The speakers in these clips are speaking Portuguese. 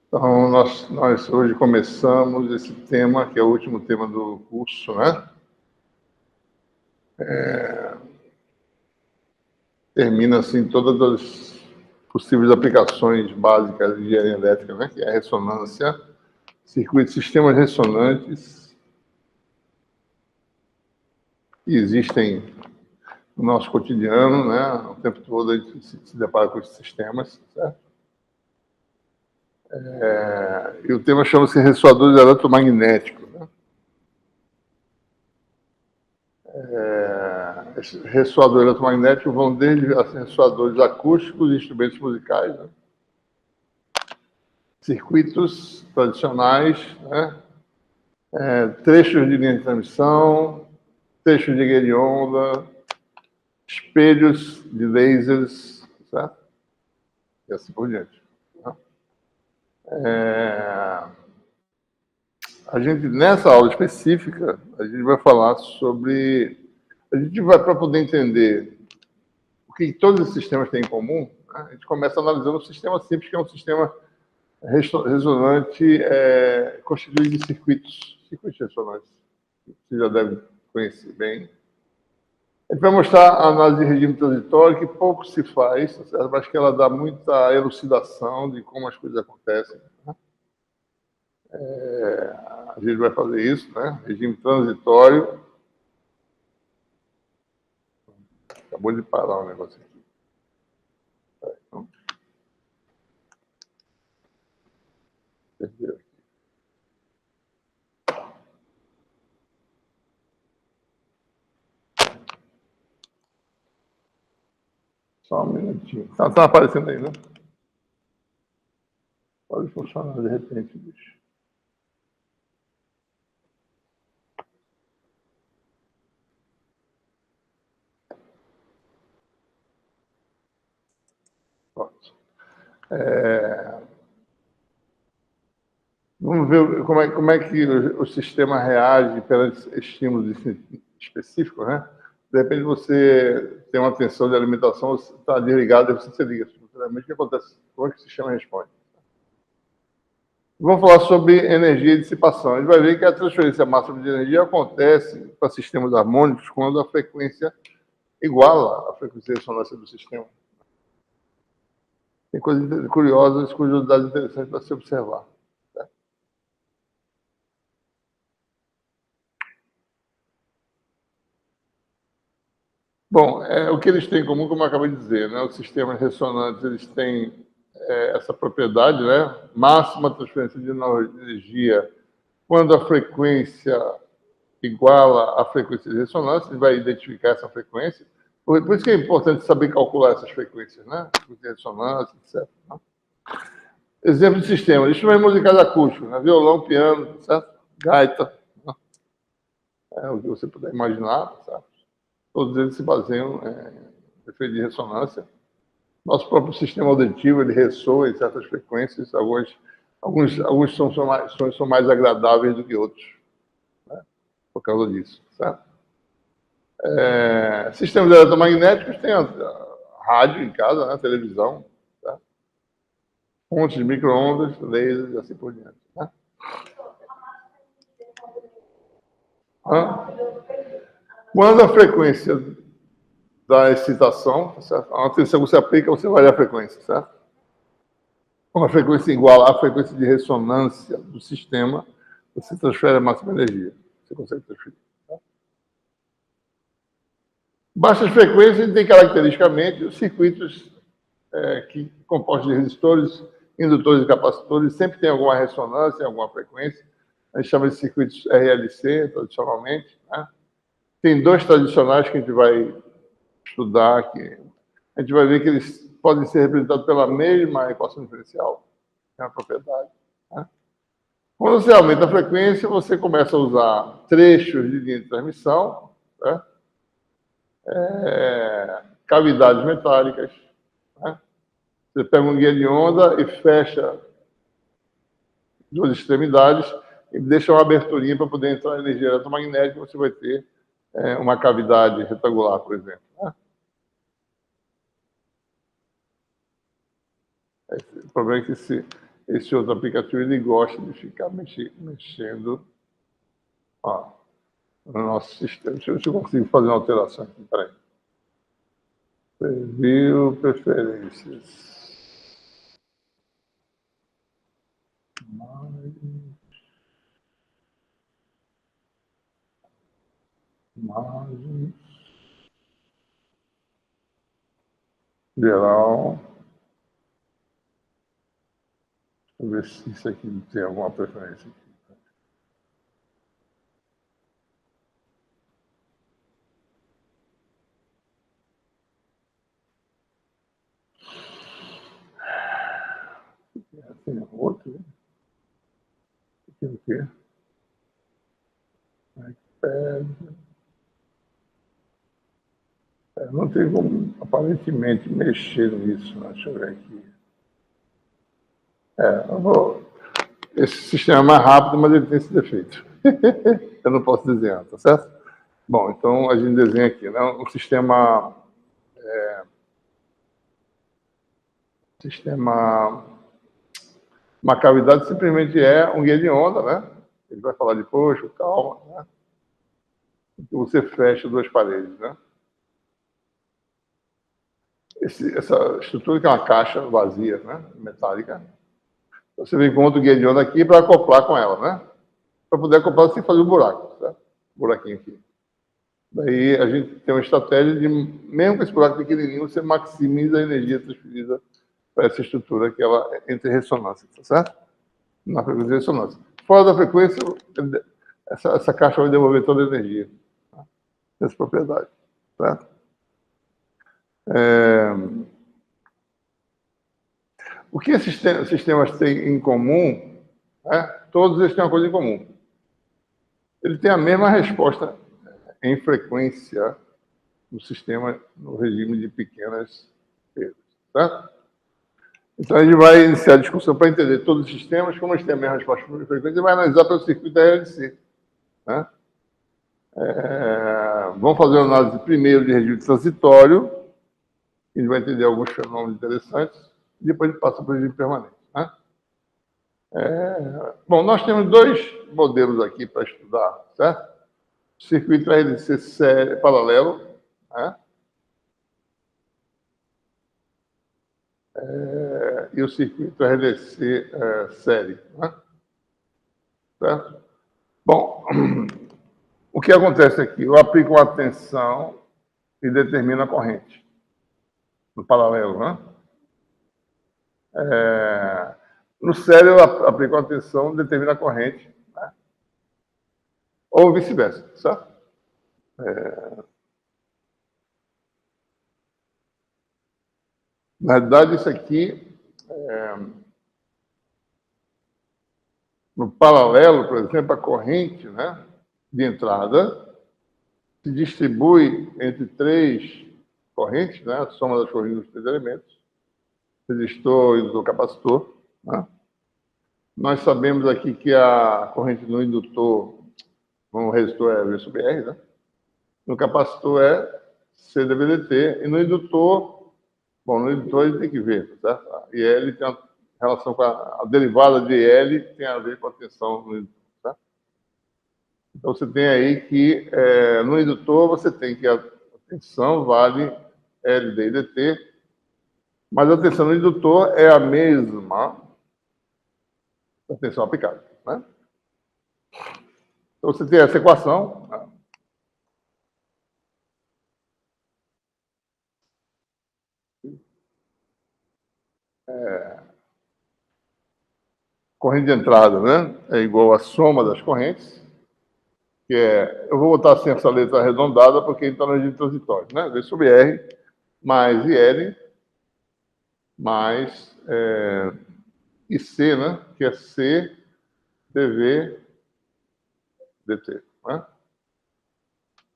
Então, nós hoje começamos esse tema, que é o último tema do curso, né? Termina, assim, todas as possíveis aplicações básicas de engenharia elétrica, né? Que é a ressonância, circuitos, sistemas ressonantes, que existem no nosso cotidiano, né? O tempo todo a gente se depara com esses sistemas, certo? E o tema chama-se ressoadores eletromagnéticos, né? Esses ressoadores eletromagnéticos vão desde ressoadores acústicos, instrumentos musicais, né? Circuitos tradicionais, né? Trechos de linha de transmissão, trechos de guia de onda, espelhos de lasers, certo? E assim por diante. Né? A gente, nessa aula específica, a gente vai falar sobre... A gente vai, para poder entender o que todos esses sistemas têm em comum, né? A gente começa analisando um sistema simples, que é um sistema ressonante constituído de circuitos ressonantes, que você já deve conhecer bem. A gente vai mostrar a análise de regime transitório, que pouco se faz, mas que ela dá muita elucidação de como as coisas acontecem. Né? A gente vai fazer isso, né? Regime transitório. Acabou de parar o negócio aqui. Então, perdeu. Só um minutinho. Tá aparecendo aí, né? Pode funcionar de repente, bicho. Pronto. Vamos ver como é que o sistema reage perante estímulos específicos, né? De repente você tem uma tensão de alimentação, você está desligado, aí você se liga simultaneamente. O que acontece? Como é que o sistema responde? Vamos falar sobre energia e dissipação. A gente vai ver que a transferência máxima de energia acontece para sistemas harmônicos quando a frequência iguala a frequência de ressonância do sistema. Tem coisas curiosas, curiosidades interessantes para se observar. Bom, o que eles têm em comum, como eu acabei de dizer, né? Os sistemas ressonantes, eles têm essa propriedade, né? Máxima transferência de energia quando a frequência iguala a frequência de ressonância, ele vai identificar essa frequência. Por isso que é importante saber calcular essas frequências, né? Frequência de ressonância, etc. Né? Exemplo de sistema, instrumentos musicais acústicos, né? Violão, piano, certo? Gaita, né? O que você puder imaginar, certo? Todos eles se baseiam em efeito de ressonância. Nosso próprio sistema auditivo, ele ressoa em certas frequências, alguns sons são mais agradáveis do que outros, né? Por causa disso, certo? Sistemas eletromagnéticos tem a rádio em casa, né? Televisão, certo? Fontes de micro-ondas, lasers e assim por diante, né? Quando a frequência da excitação, certo? A atenção que você aplica, você vai a frequência, certo? Quando a frequência igual à frequência de ressonância do sistema, você transfere a máxima energia. Você consegue transferir. Tá? Baixas frequências têm caracteristicamente os circuitos que compostos de resistores, indutores e capacitores, sempre tem alguma ressonância, alguma frequência. A gente chama de circuitos RLC, tradicionalmente. Né? Tem dois tradicionais que a gente vai estudar aqui. A gente vai ver que eles podem ser representados pela mesma equação diferencial, que é uma propriedade. Né? Quando você aumenta a frequência, você começa a usar trechos de linha de transmissão, né? Cavidades metálicas. Né? Você pega um guia de onda e fecha duas extremidades e deixa uma aberturinha para poder entrar energia eletromagnética, você vai ter uma cavidade retangular, por exemplo. Né? O problema é que esse outro aplicativo ele gosta de ficar mexendo ó, no nosso sistema. Deixa eu ver se eu consigo fazer uma alteração aqui. Peraí. Preview preferências. Imagens. Geral. Deixa eu ver se isso aqui tem alguma preferência. Tem outro. Tem o quê? iPad. Não tem como, aparentemente, mexer nisso. Né? Deixa eu ver aqui. Esse sistema é mais rápido, mas ele tem esse defeito. Eu não posso desenhar, tá certo? Bom, então a gente desenha aqui, né? Um sistema uma cavidade simplesmente é um guia de onda, né? Ele vai falar depois, calma, né? E você fecha duas paredes, né? Essa estrutura que é uma caixa vazia, né? Metálica. Você vem com outro guia de onda aqui para acoplar com ela, né? Para poder acoplar, você tem que fazer um buraco, certo? Buraquinho aqui. Daí a gente tem uma estratégia de, mesmo com esse buraco pequenininho, você maximiza a energia transferida para essa estrutura que ela entra em ressonância, tá certo? Na frequência de ressonância. Fora da frequência, essa caixa vai devolver toda a energia, tá? Essa propriedade, certo? O que esses sistemas têm em comum, né? Todos eles têm uma coisa em comum. Ele tem a mesma resposta em frequência no sistema, no regime de pequenas perdas, certo? Então, a gente vai iniciar a discussão para entender todos os sistemas, como eles têm a mesma resposta por frequência, e vai analisar pelo circuito da RLC. Né? Vamos fazer uma análise primeiro de regime transitório, a gente vai entender alguns fenômenos interessantes, e depois a gente passa para o regime permanente. Né? Bom, nós temos dois modelos aqui para estudar, certo? O circuito RLC paralelo, né? E o circuito RLC série. Né? Certo? Bom, o que acontece aqui? Eu aplico uma tensão e determino a corrente, no paralelo. Né? No sério, eu aplico uma tensão e determino a corrente. Né? Ou vice-versa, certo? Na verdade, isso aqui, no paralelo, por exemplo, a corrente, né, de entrada se distribui entre três correntes, né, a soma das correntes dos três elementos, resistor, indutor, capacitor. Né? Nós sabemos aqui que a corrente no indutor, no resistor é V sobre R, né? No capacitor é C dV dt, e no indutor, bom, no indutor a gente tem que ver, certo? E L tem uma relação com a derivada de L, tem a ver com a tensão no indutor, certo? Então você tem aí que no indutor você tem que a tensão vale LD e dt, mas a tensão no indutor é a mesma da tensão aplicada, né? Então você tem essa equação, né? Corrente de entrada, né? É igual à soma das correntes, que é, eu vou botar assim essa letra arredondada porque está no regime transitório, né? V sobre R mais IL mais IC, né? Que é C dV dt, né?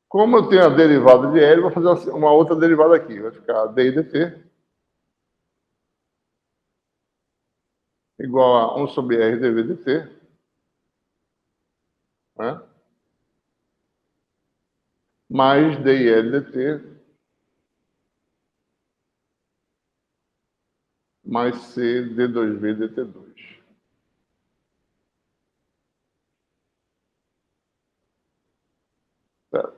Como eu tenho a derivada de L, vou fazer uma outra derivada aqui, vai ficar d dt igual a 1 sobre R dV dt, né? Mais dIL dt mais C D2V dt2. Certo?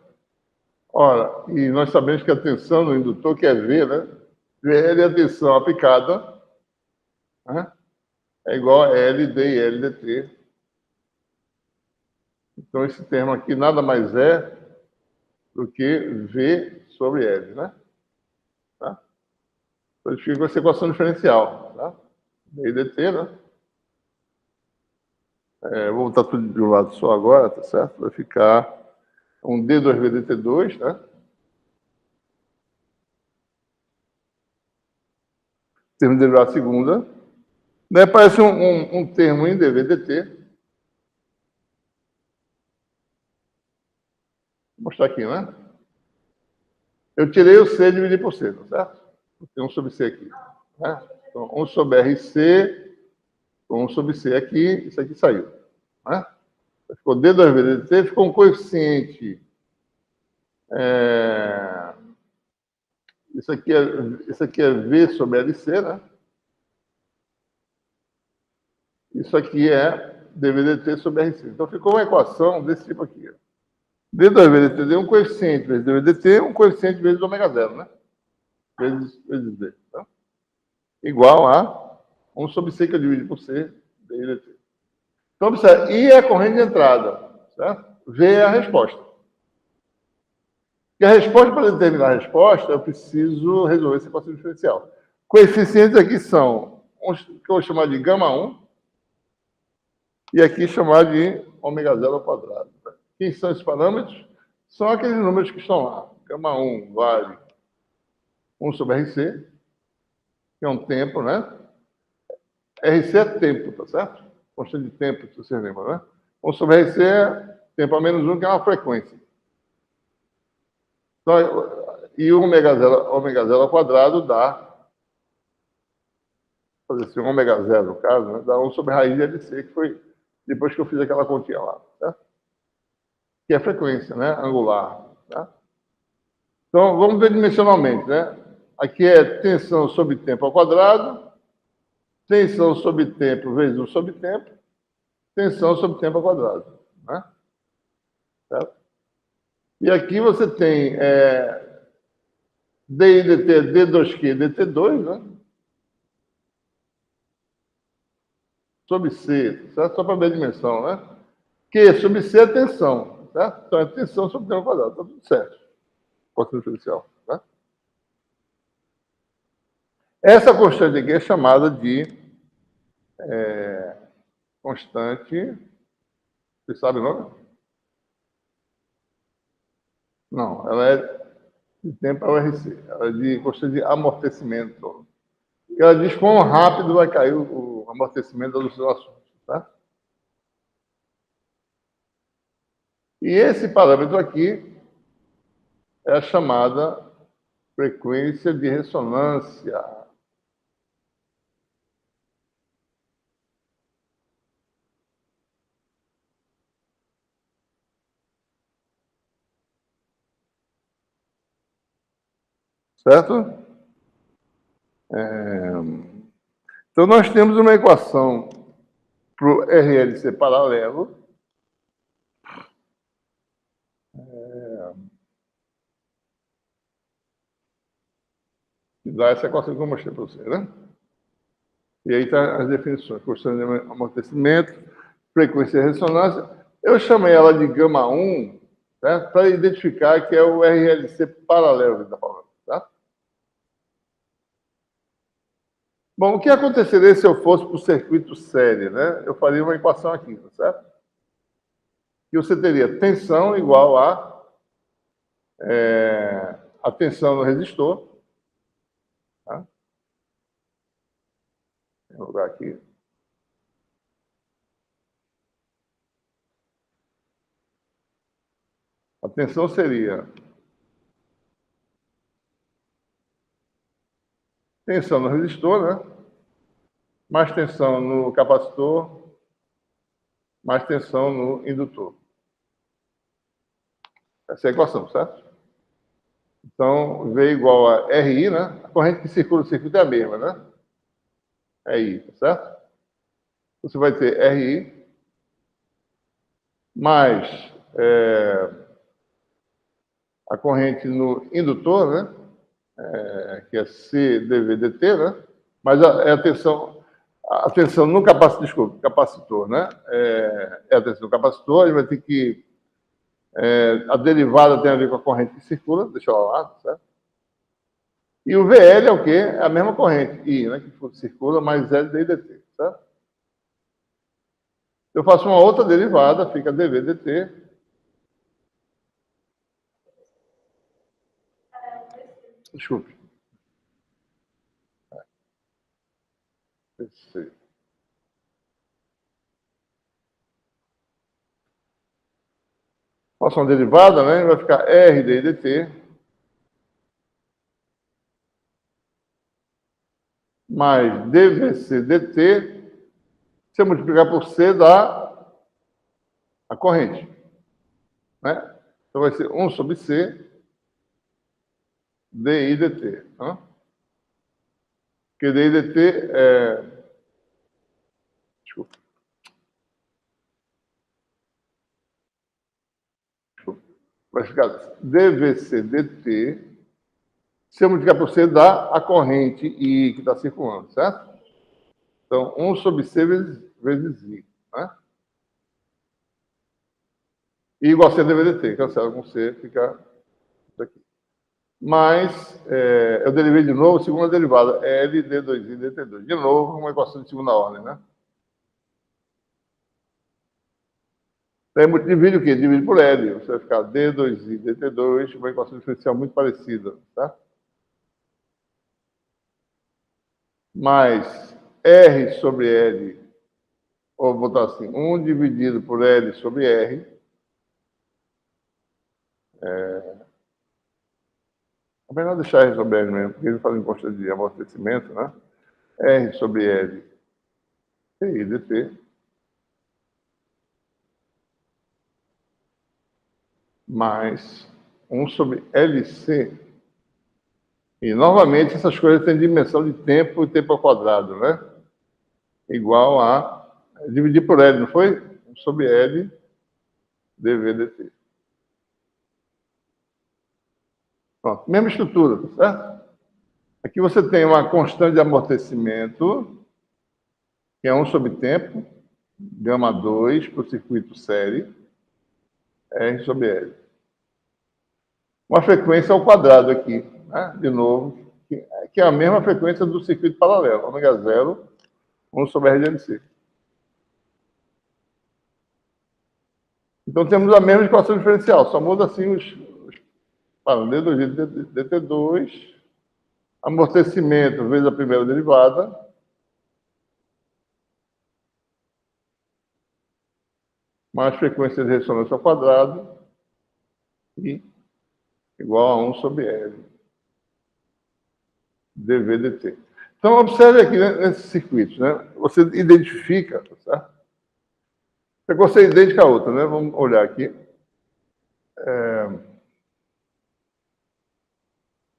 Ora, e nós sabemos que a tensão no indutor, que é V, né? VL é a tensão aplicada, né? É igual a L D L dt. Então, esse termo aqui nada mais é do que V sobre L, né? Tá? Então, fica com essa equação diferencial, tá? D dt, né? Vou botar tudo de um lado só agora, tá certo? Vai ficar um D2V dt2, né? Termo derivado segunda. Né? Parece um termo em dv dt. Vou mostrar aqui, né? Eu tirei o C e dividi por C, tá certo? Tem um sobre C aqui. Né? Então, 1 sobre RC, 1 sobre C aqui, isso aqui saiu. Né? Ficou D2V dt, ficou um coeficiente. Isso aqui é V sobre LC, né? Isso aqui é dv dt sobre RC. Então, ficou uma equação desse tipo aqui. D2V dt é um coeficiente vezes dv dt, um coeficiente vezes ômega zero, né? Vezes D. Tá? Igual a 1 sobre C que eu divido por C, d dt. Então, observe, I é a corrente de entrada, certo? V é a resposta. E a resposta, para determinar a resposta, eu preciso resolver essa equação diferencial. Coeficientes aqui são, que eu vou chamar de gama 1, e aqui chamar de ômega zero ao quadrado. Quem são esses parâmetros? São aqueles números que estão lá. Gama 1 vale 1 sobre RC, que é um tempo, né? RC é tempo, tá certo? Constante de tempo, se você lembra, né? 1 sobre RC é tempo a menos 1, que é uma frequência. Então, e o ômega zero ao quadrado dá, fazer assim, ômega zero no caso, né? Dá 1 sobre raiz de LC, que foi depois que eu fiz aquela continha lá, tá? Que é a frequência, né? Angular, tá? Então, vamos ver dimensionalmente, né? Aqui é tensão sobre tempo ao quadrado, tensão sobre tempo vezes 1 sobre tempo, tensão sobre tempo ao quadrado, né? Certo? E aqui você tem d dt, d2q, dt2, né? Sobre C, certo? Só para ver a dimensão, né? Q sobre C é tensão, certo? Então é tensão sobre tempo ao quadrado, tá tudo certo. Equação diferencial, né? Essa constante aqui é chamada de constante. Você sabe o nome? Não, ela é de tempo ao RC. Ela é de constante de amortecimento. Ela diz quão rápido vai cair o amortecimento das oscilações, tá? E esse parâmetro aqui é a chamada frequência de ressonância. Certo? Então, nós temos uma equação para o RLC paralelo. Que dá essa equação que eu mostrei para você, né? E aí está as definições. Constante de amortecimento, frequência de ressonância. Eu chamei ela de gama 1, certo? Para identificar que é o RLC paralelo que está falando, tá? Bom, o que aconteceria se eu fosse para o circuito série, né? Eu faria uma equação aqui, tá certo? E você teria tensão igual a tensão no resistor. Tá? Vou lugar aqui. A tensão seria tensão no resistor, né? Mais tensão no capacitor, mais tensão no indutor. Essa é a equação, certo? Então, V igual a RI, né? A corrente que circula o circuito é a mesma, né? é I, tá certo? Você vai ter RI mais a corrente no indutor, né? Que é CdVdt, né? Mas a tensão no capacitor, né? É a tensão do capacitor, a gente vai ter que... a derivada tem a ver com a corrente que circula, deixa eu lá, certo? E o VL é o quê? É a mesma corrente, I, né? Que circula, mais L dIdt, certo? Eu faço uma outra derivada, fica dVdt. Desculpe. Faço uma derivada, né? Vai ficar R dIdt mais dVc dt, se eu multiplicar por C, dá a corrente, né? Então vai ser 1 sobre C dI dt. Tá? Porque dI dt é... Desculpa. Vai ficar dVc dt, se eu multiplicar por C, dá a corrente I que está circulando, certo? Então, 1 sobre C vezes I, né? I igual a C dVdt, cancela com C, fica isso aqui. Mas, eu derivei de novo, segunda derivada, L d2i dt2. De novo, uma equação de segunda ordem, né? Daí divide o quê? Divide por L. Você vai ficar d2i dt2, uma equação diferencial muito parecida, tá? Mais R sobre L, ou vou botar assim, 1 dividido por L sobre R. É melhor deixar R sobre L mesmo, porque ele faz em consta de amortecimento, né? R sobre L, TI dt, mais 1 sobre LC. E, novamente, essas coisas têm dimensão de tempo e tempo ao quadrado, né? Igual a... dividir por L, não foi? 1 sobre L dV dt. Pronto, mesma estrutura, tá certo? Aqui você tem uma constante de amortecimento, que é 1 sobre tempo, gama 2 para o circuito série, R sobre L. Uma frequência ao quadrado aqui, né? De novo, que é a mesma frequência do circuito paralelo, ômega 0, 1 sobre R de LC. Então temos a mesma equação diferencial, só muda assim os D2 dt2, amortecimento vezes a primeira derivada, mais frequência de ressonância ao quadrado, e igual a 1 sobre L, dV dt. Então, observe aqui, né, nesses circuitos, né? Você identifica, tá certo? Essa coisa é idêntica à outra, né? Vamos olhar aqui.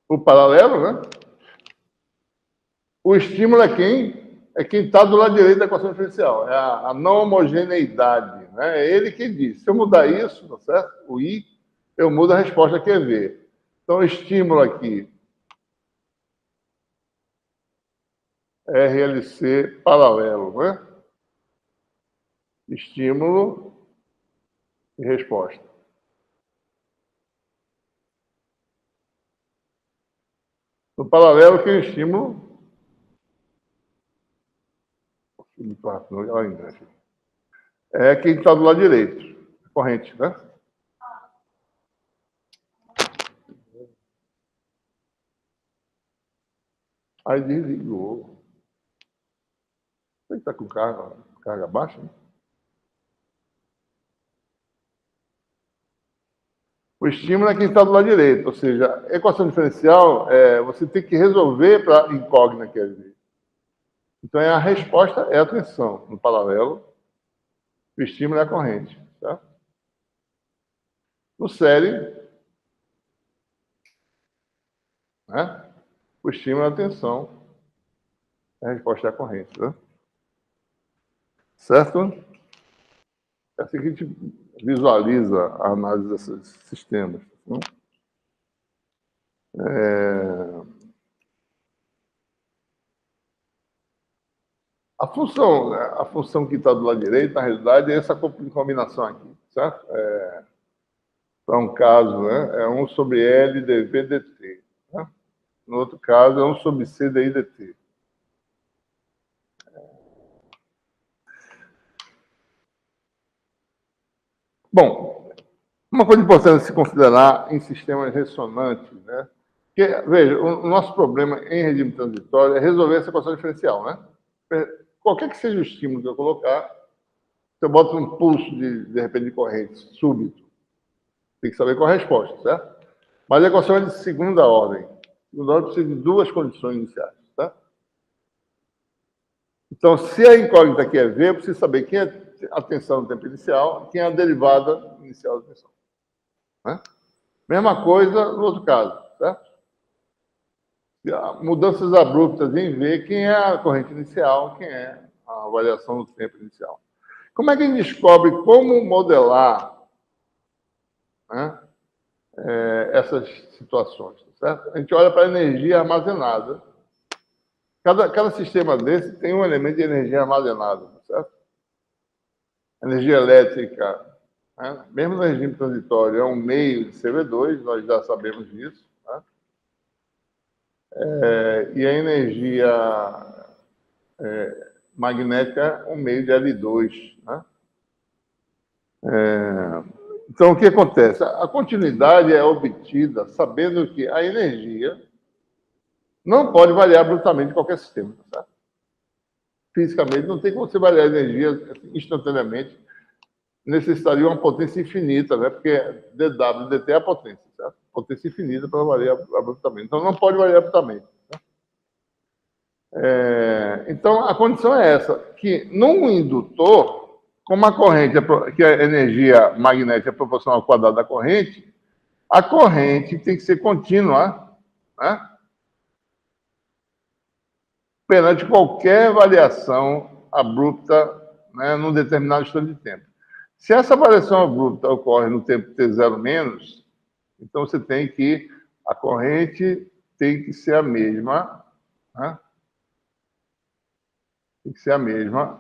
O paralelo, né? O estímulo é quem? É quem está do lado direito da equação diferencial. É a não homogeneidade, né? É ele que diz. Se eu mudar isso, tá certo? O I, eu mudo a resposta que é V. Então, o estímulo aqui é RLC paralelo, né? Estímulo e resposta. No paralelo, que é o estímulo. É quem está do lado direito, corrente, né? Aí desligou. Ele está com carga baixa, né? O estímulo é quem está do lado direito, ou seja, a equação diferencial, você tem que resolver para a incógnita que é ali. Então, a resposta é a tensão no paralelo, o estímulo é a corrente. Tá? No série, né, o estímulo é a tensão A resposta é a corrente, né? Certo? É assim que a gente visualiza a análise desses sistemas. Né? A função que está do lado direito, na realidade, é essa combinação aqui, certo? Para um caso, né, é 1 sobre L dV dt. Né? No outro caso, é 1 sobre C di dt. Bom, uma coisa importante se considerar em sistemas ressonantes, né? Porque, veja, o nosso problema em regime transitório é resolver essa equação diferencial, né? Qualquer que seja o estímulo que eu colocar, se eu boto um pulso de repente, de corrente súbito, tem que saber qual é a resposta, certo? Mas a equação é de segunda ordem. Segunda ordem precisa de duas condições iniciais, tá? Então, se a incógnita aqui é V, eu preciso saber quem é a tensão no tempo inicial e quem é a derivada inicial da tensão. Né? Mesma coisa no outro caso, certo? Mudanças abruptas em V, quem é a corrente inicial, quem é a variação do tempo inicial. Como é que a gente descobre como modelar, né, essas situações, certo? A gente olha para a energia armazenada. Cada sistema desse tem um elemento de energia armazenada, certo? Energia elétrica, né, mesmo no regime transitório, é um meio de CV2, nós já sabemos disso. Né? E a energia magnética é um meio de L2. Né? Então, o que acontece? A continuidade é obtida sabendo que a energia não pode variar abruptamente em qualquer sistema. Tá? Fisicamente, não tem como você variar a energia instantaneamente. Necessitaria uma potência infinita, né? Porque dW dt é a potência, certo? Potência infinita para variar abruptamente. Então, não pode variar abruptamente. Tá? Então, a condição é essa, que num indutor, como a corrente, que a energia magnética é proporcional ao quadrado da corrente, a corrente tem que ser contínua, né? Perante qualquer variação abrupta, né, num determinado instante de tempo. Se essa variação abrupta ocorre no tempo t0 menos, então você tem que, a corrente tem que ser a mesma, né? Tem que ser a mesma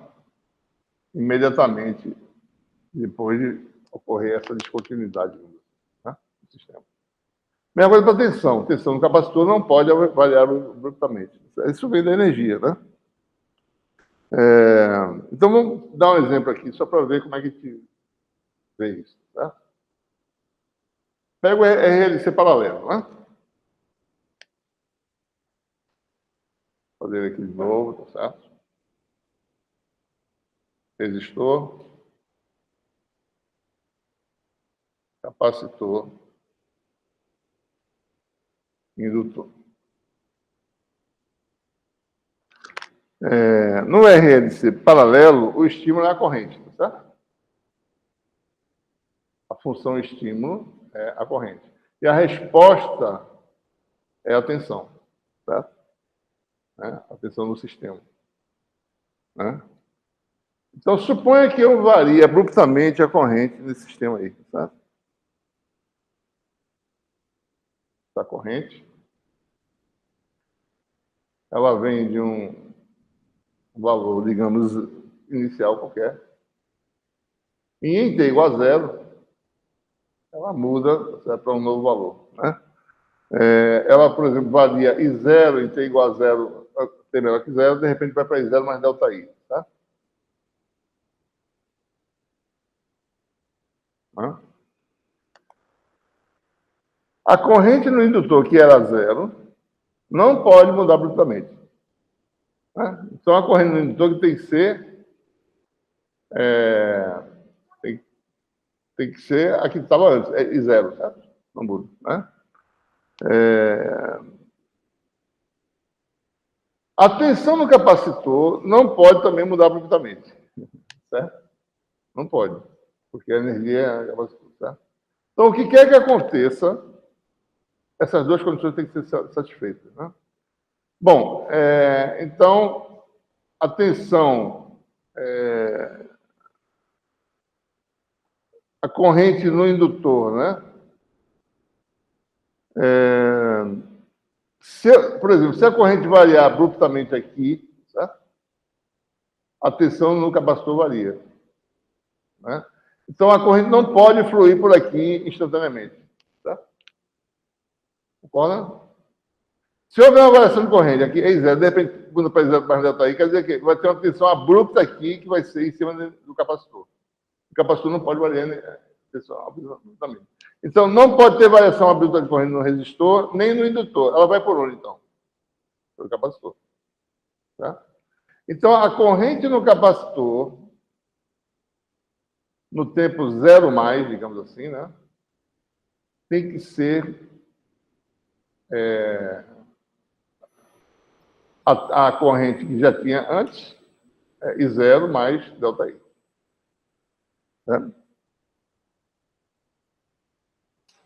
imediatamente depois de ocorrer essa descontinuidade, né, do sistema. Mesma coisa para a tensão. Tensão no capacitor não pode variar abruptamente. Isso vem da energia, né? Então, vamos dar um exemplo aqui, só para ver como é que a gente vê isso. Tá? Pega o RLC paralelo, né? Vou fazer aqui de novo, tá certo? Resistor, capacitor, indutor. No RLC paralelo, o estímulo é a corrente, tá certo? A função estímulo é a corrente. E a resposta é a tensão, certo? A tensão no sistema. Né? Então, suponha que eu varie abruptamente a corrente nesse sistema aí, certo? Essa corrente, ela vem de um valor, digamos, inicial qualquer. E em t igual a zero, ela muda para um novo valor. Né? Ela, por exemplo, varia I0 em t igual a zero, t menor que zero, de repente vai para I0 mais delta I. Tá? A corrente no indutor, que era zero, não pode mudar abruptamente. Né? Então, a corrente no indutor que tem que ser tem que ser a que estava antes, I0, certo? Não muda. Né? A tensão no capacitor não pode também mudar abruptamente. Certo? Não pode, porque a energia é capacitor. Certo? Então, o que quer que aconteça, essas duas condições têm que ser satisfeitas. Né? Bom, então, a tensão, a corrente no indutor, né? Por exemplo, se a corrente variar abruptamente aqui, certo? A tensão no capacitor varia, né? Então, a corrente não pode fluir por aqui instantaneamente. Tá? Concorda? Se houver uma variação de corrente aqui, é zero, de repente, quando para zero mais delta aí, quer dizer que vai ter uma tensão abrupta aqui que vai ser em cima do capacitor. O capacitor não pode variar tensão abruptamente. Então, não pode ter variação abrupta de corrente no resistor, nem no indutor. Ela vai por onde, então? Pelo capacitor. Tá? Então, a corrente no capacitor, no tempo zero mais, digamos assim, né? Tem que ser a corrente que já tinha antes, e zero mais ΔI. Né?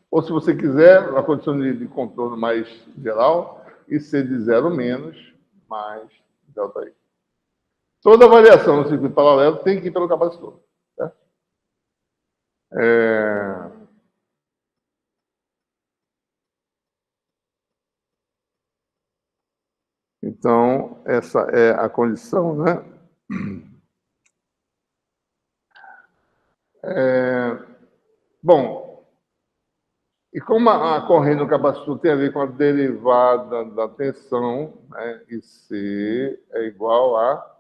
Ou, se você quiser, a condição de contorno mais geral, IC de zero menos mais ΔI. Toda variação no circuito paralelo tem que ir pelo capacitor. Certo? Então, essa é a condição, né? Bom, e como a corrente no capacitor tem a ver com a derivada da tensão, né? E C é igual a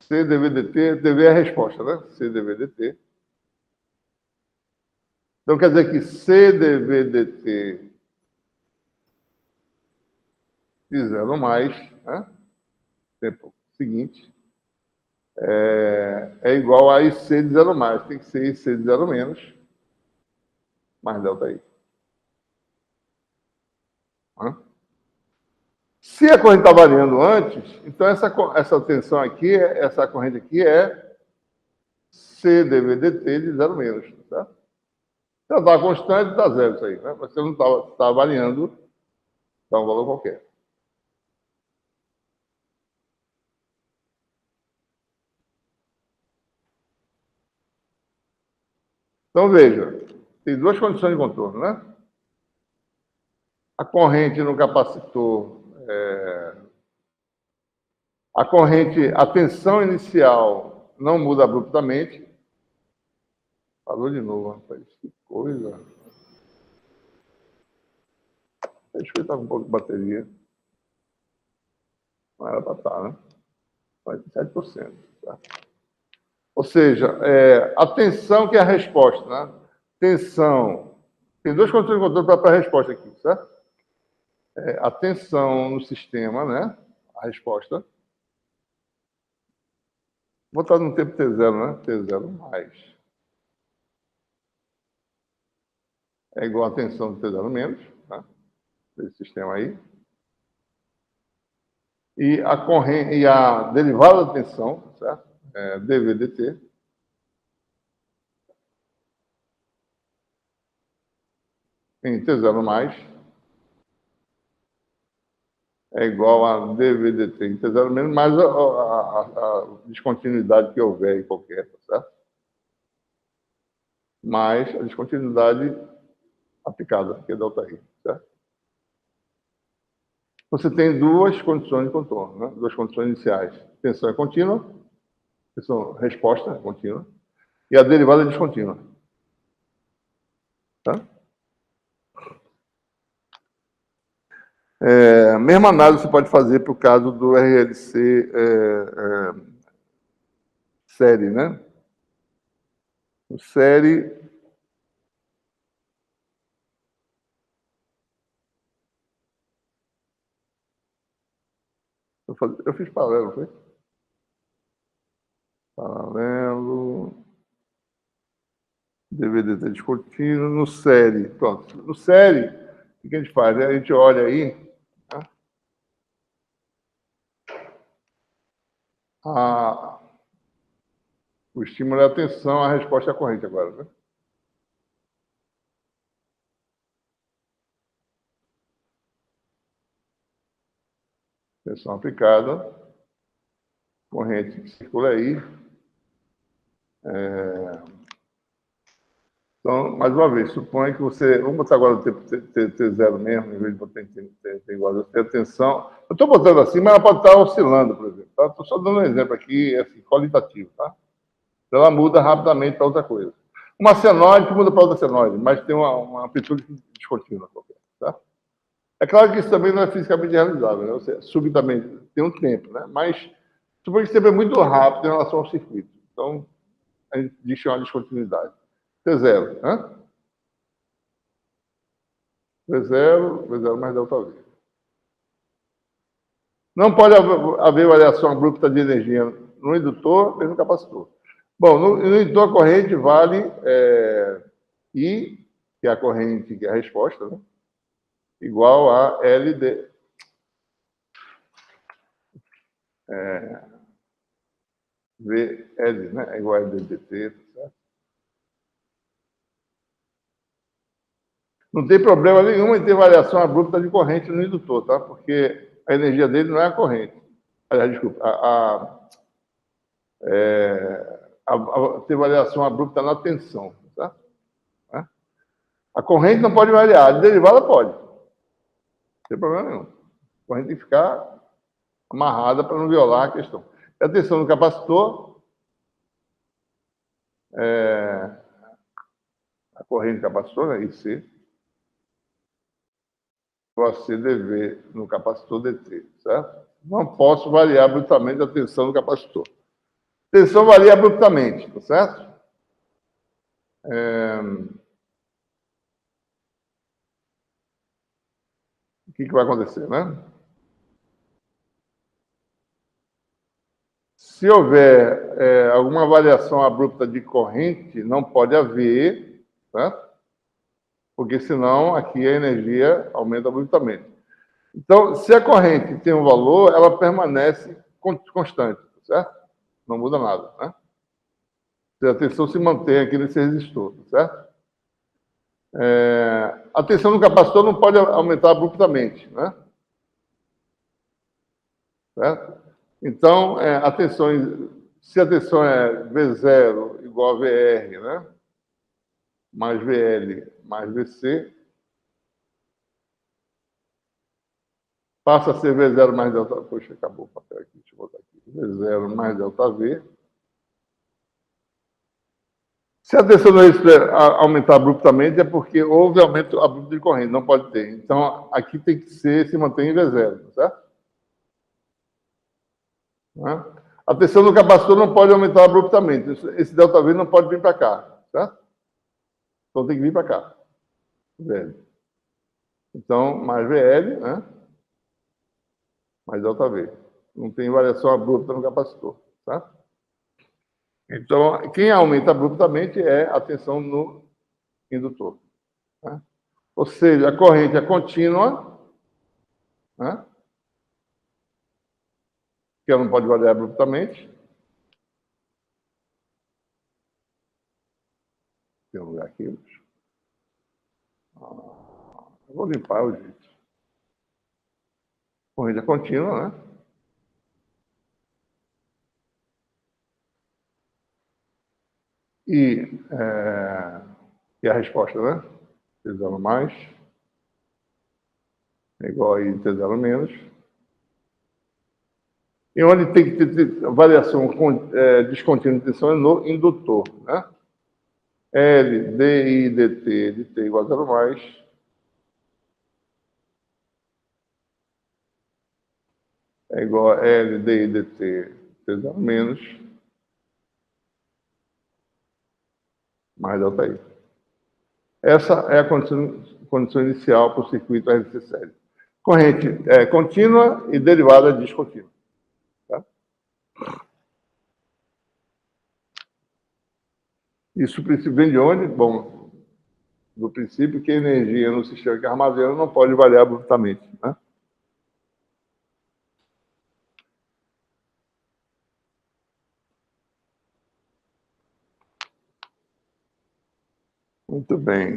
C dV dt, dV é a resposta, né? C dV dt. Então, quer dizer que C dV dt de zero mais, né? Tempo seguinte, é igual a IC de zero mais. Tem que ser IC de zero menos, mais ΔI. Né? Se a corrente está variando antes, então essa tensão aqui, essa corrente aqui é C dV dt de zero menos. Tá? Se ela está constante, dá zero isso aí. Né? Mas se não está variando, dá um valor qualquer. Então, veja, tem duas condições de contorno, né? A corrente no capacitor, a tensão inicial não muda abruptamente. Falou de novo, rapaz, que coisa. Deixa eu estar com um pouco de bateria. Não era para estar, né? 47%. Tá? Ou seja, a tensão que é a resposta, né? Tensão. Tem duas condições de controle para a resposta aqui, certo? A tensão no sistema, né? A resposta. Vou botar no tempo T0, né? T0 mais. É igual a tensão do T0 menos, né? Desse sistema aí. E a derivada da tensão, certo? dV dt. Em T0 mais é igual a dV dt em T0 menos, mais a descontinuidade que houver em qualquer, certo? Mais a descontinuidade aplicada, que é ΔI, certo? Você tem duas condições de contorno, né? Duas condições iniciais. Tensão é contínua, resposta é contínua, e a derivada é descontínua. Tá? A mesma análise você pode fazer para o caso do RLC série, né? O série. Eu fiz paralelo, não foi? Paralelo. DVD descontínuo. No série. Pronto. No série, o que a gente faz? A gente olha aí. Tá? O estímulo é a tensão, a resposta é a corrente agora, né? Tensão aplicada. corrente que circula aí. Então, mais uma vez, suponha que você... Vamos botar agora o tempo T0 mesmo, em vez de botar T igual a T, atenção. Eu estou botando assim, mas ela pode estar oscilando, por exemplo. Tá? Estou só dando um exemplo aqui, assim, qualitativo, tá? Então, ela muda rapidamente para outra coisa. Uma senoide muda para outra senoide, mas tem uma amplitude descontínua qualquer, tá? É claro que isso também não é fisicamente realizável, né? Você, subitamente, tem um tempo, né? Mas suponha que sempre é muito rápido em relação ao circuito. Então, a gente diz que é uma descontinuidade. T0, né? V0 mais ΔV. Não pode haver variação abrupta de energia no indutor nem no capacitor. Bom, no indutor a corrente vale I, que é a corrente, que é a resposta, né? Igual a LD. VL, né? É igual a LDT, tá certo? Não tem problema nenhum em ter variação abrupta de corrente no indutor, tá? Porque a energia dele não é a corrente. Aliás, desculpa, ter variação abrupta na tensão, tá? A corrente não pode variar, a derivada pode. Não tem problema nenhum. A corrente tem que ficar amarrada para não violar a questão. E a tensão do capacitor, a corrente do capacitor, né, IC, o ACDV no capacitor DT, certo? Não posso variar abruptamente a tensão do capacitor. Tensão varia abruptamente, tá certo? O que vai acontecer, né? Se houver alguma variação abrupta de corrente, não pode haver, certo? Porque senão aqui a energia aumenta abruptamente. Então, se a corrente tem um valor, ela permanece constante, certo? Não muda nada, né? A tensão se mantém aqui nesse resistor, certo? A tensão do capacitor não pode aumentar abruptamente, né? Certo? Então, se a tensão é V0 igual a VR, né? Mais VL mais VC, passa a ser V0 mais delta... Poxa, acabou o papel aqui, deixa eu botar aqui. V0 mais delta V. Se a tensão do resistor aumentar abruptamente, é porque houve aumento abrupto de corrente, não pode ter. Então, aqui tem que se manter em V0, certo? A tensão do capacitor não pode aumentar abruptamente. Esse ΔV não pode vir para cá, certo? Então, tem que vir para cá. VL. Então, mais VL, né? Mais ΔV. Não tem variação abrupta no capacitor, tá? Então, quem aumenta abruptamente é a tensão no indutor. Né? Ou seja, a corrente é contínua, né? Que ela não pode variar abruptamente. Tem um lugar aqui. Eu vou limpar o jeito. Corrente é contínua, né? E a resposta, né? T0 mais é igual a T0 menos. E onde tem que ter variação descontínua de tensão é no indutor, né? L, DI, DT, de T igual a 0 mais. É igual a L, DI, DT, T0 menos. Mais delta I. Essa é a condição inicial para o circuito RC série. Corrente contínua e derivada descontínua. Tá? Isso vem de onde? Bom, do princípio que a energia no sistema que armazena não pode variar abruptamente. Né? Muito bem.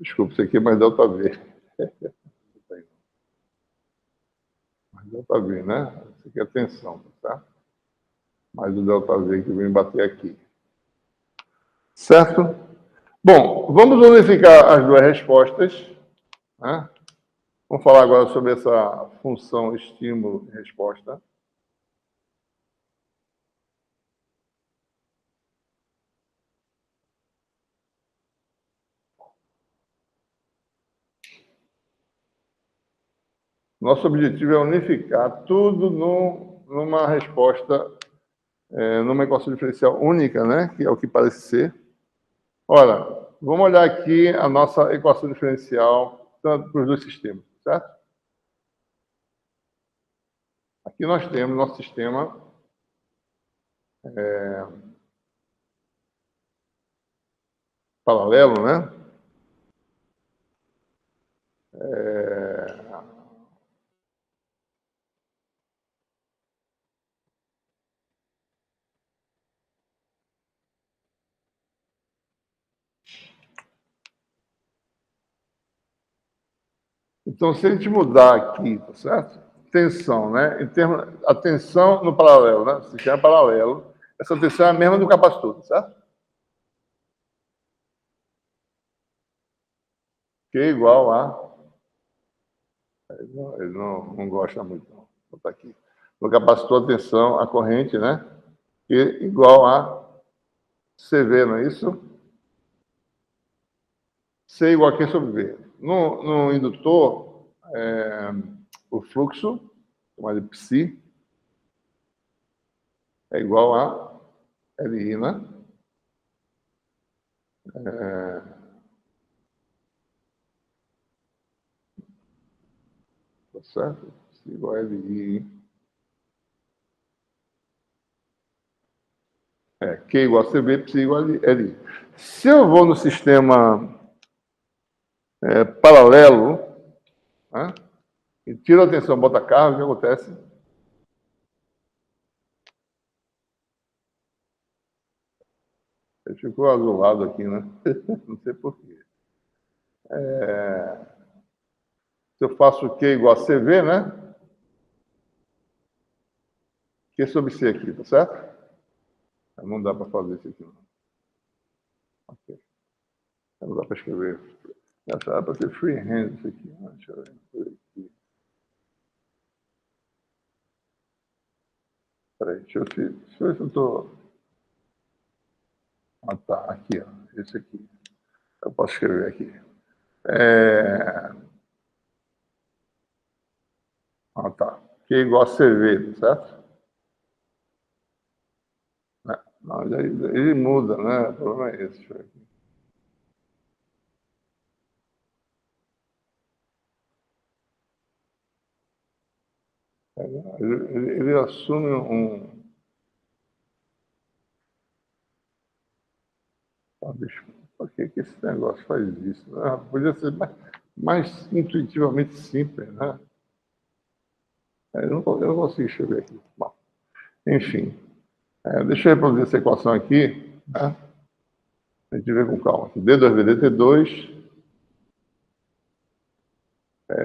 Desculpa, isso aqui é mais delta V. Mais delta V, né? aqui é tensão, tá? Mais o ΔV que vem bater aqui. Certo? Bom, vamos unificar as duas respostas, né? Vamos falar agora sobre essa função estímulo e resposta. Nosso objetivo é unificar tudo numa resposta, numa equação diferencial única, né? Que é o que parece ser. Ora, vamos olhar aqui a nossa equação diferencial para os dois sistemas, certo? Aqui nós temos nosso sistema paralelo, né? Então, se a gente mudar aqui, tá certo? Tensão, né? A tensão no paralelo, né? Se chama paralelo. Essa tensão é a mesma do capacitor, tá certo? Q igual a... Ele não gosta muito, não. Vou botar aqui. No capacitor, a tensão, a corrente, né? Q igual a CV, não é isso? C igual a Q sobre V. No indutor, o fluxo, chamado de psi, é igual a LI, né? Tá certo? Psi igual a LI. Q igual a CV, psi igual a LI. Se eu vou no sistema paralelo, né? E tiro a tensão, bota carro, o que acontece? Ele ficou azulado aqui, né? Não sei porquê. Se eu faço Q igual a CV, né? Q sobre C aqui, tá certo? Não dá para fazer isso aqui, não. Okay. Não dá para escrever. Dá para ser freehand isso aqui. Deixa eu ver aqui. Peraí, deixa eu ver se eu estou... Ah, tá. Aqui, ó. Esse aqui. Eu posso escrever aqui. Ah, tá. Q igual a CV, tá certo? Não, ele muda, né? O problema é esse. Deixa eu ver aqui. Ele assume um... Ah, bicho, por que esse negócio faz isso? Ah, podia ser mais intuitivamente simples, né? Eu não consigo escrever aqui. Bom, enfim, deixa eu reproduzir essa equação aqui, né? A gente vê com calma. D2V dt2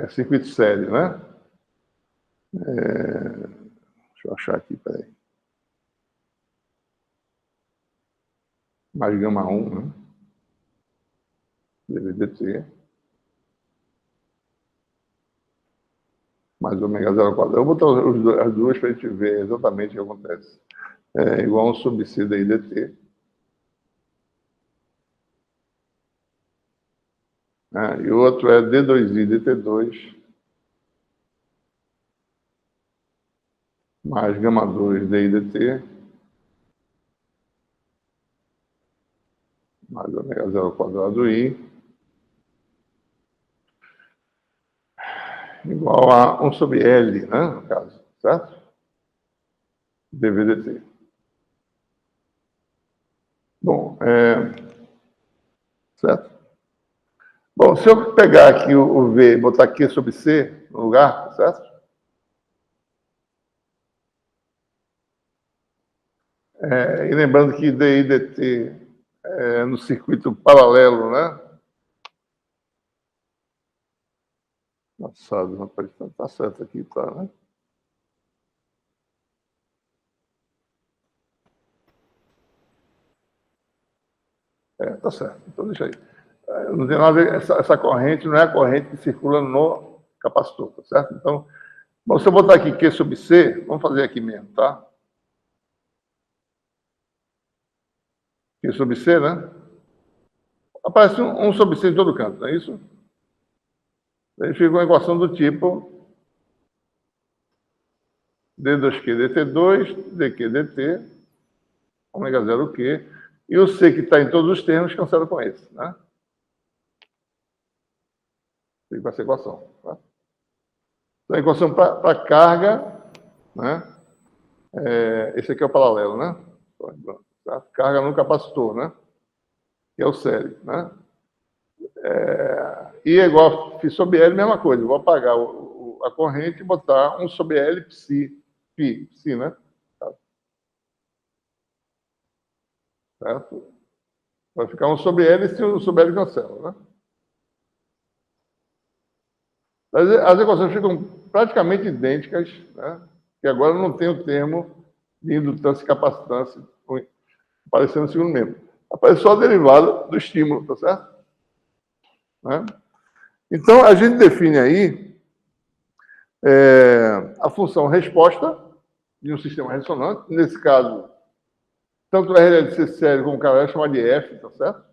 circuito sério, né? Deixa eu achar aqui, peraí. Mais gama 1, né? dVdt mais ômega 0 ao quadrado. Eu vou botar as duas para a gente ver exatamente o que acontece. É igual a 1 sobre C daí dt. Né? E o outro é D2I dt2 mais gama 2 di dt mais ômega 0 ao quadrado I igual a 1 sobre L, né, no caso, certo? dV dt. Bom, certo? Bom, se eu pegar aqui o V e botar Q sobre C no lugar, certo? E lembrando que DI dt é no circuito paralelo, né? Nossa, rapaz, tá certo aqui, tá, né? tá certo. Então, deixa aí. Não tem nada a ver, essa corrente não é a corrente que circula no capacitor, tá certo? Então, bom, se eu botar aqui Q sobre C, vamos fazer aqui mesmo, tá? Q sobre C, né? Aparece um sobre C em todo canto, não é isso? Aí fica uma equação do tipo D2Q dt2, dq dt, ômega 0 Q, e o C que está em todos os termos cancela com esse, né? Fica com essa equação, tá? Então, a equação para carga, né? Esse aqui é o paralelo, né? Tá? Carga no capacitor, né? Que é o série, né? I é igual a φ sobre L, mesma coisa. Eu vou apagar a corrente e botar 1 sobre L π, né? Certo? Vai ficar 1 sobre L e 1 sobre L cancela, né? As equações ficam praticamente idênticas, né? E agora não tem o termo de indutância e capacitância aparecendo no segundo membro. Aparece só a derivada do estímulo, tá certo? Né? Então, a gente define aí a função resposta de um sistema ressonante. Nesse caso, tanto o RLC sério como o cara vai chamar de F, tá certo?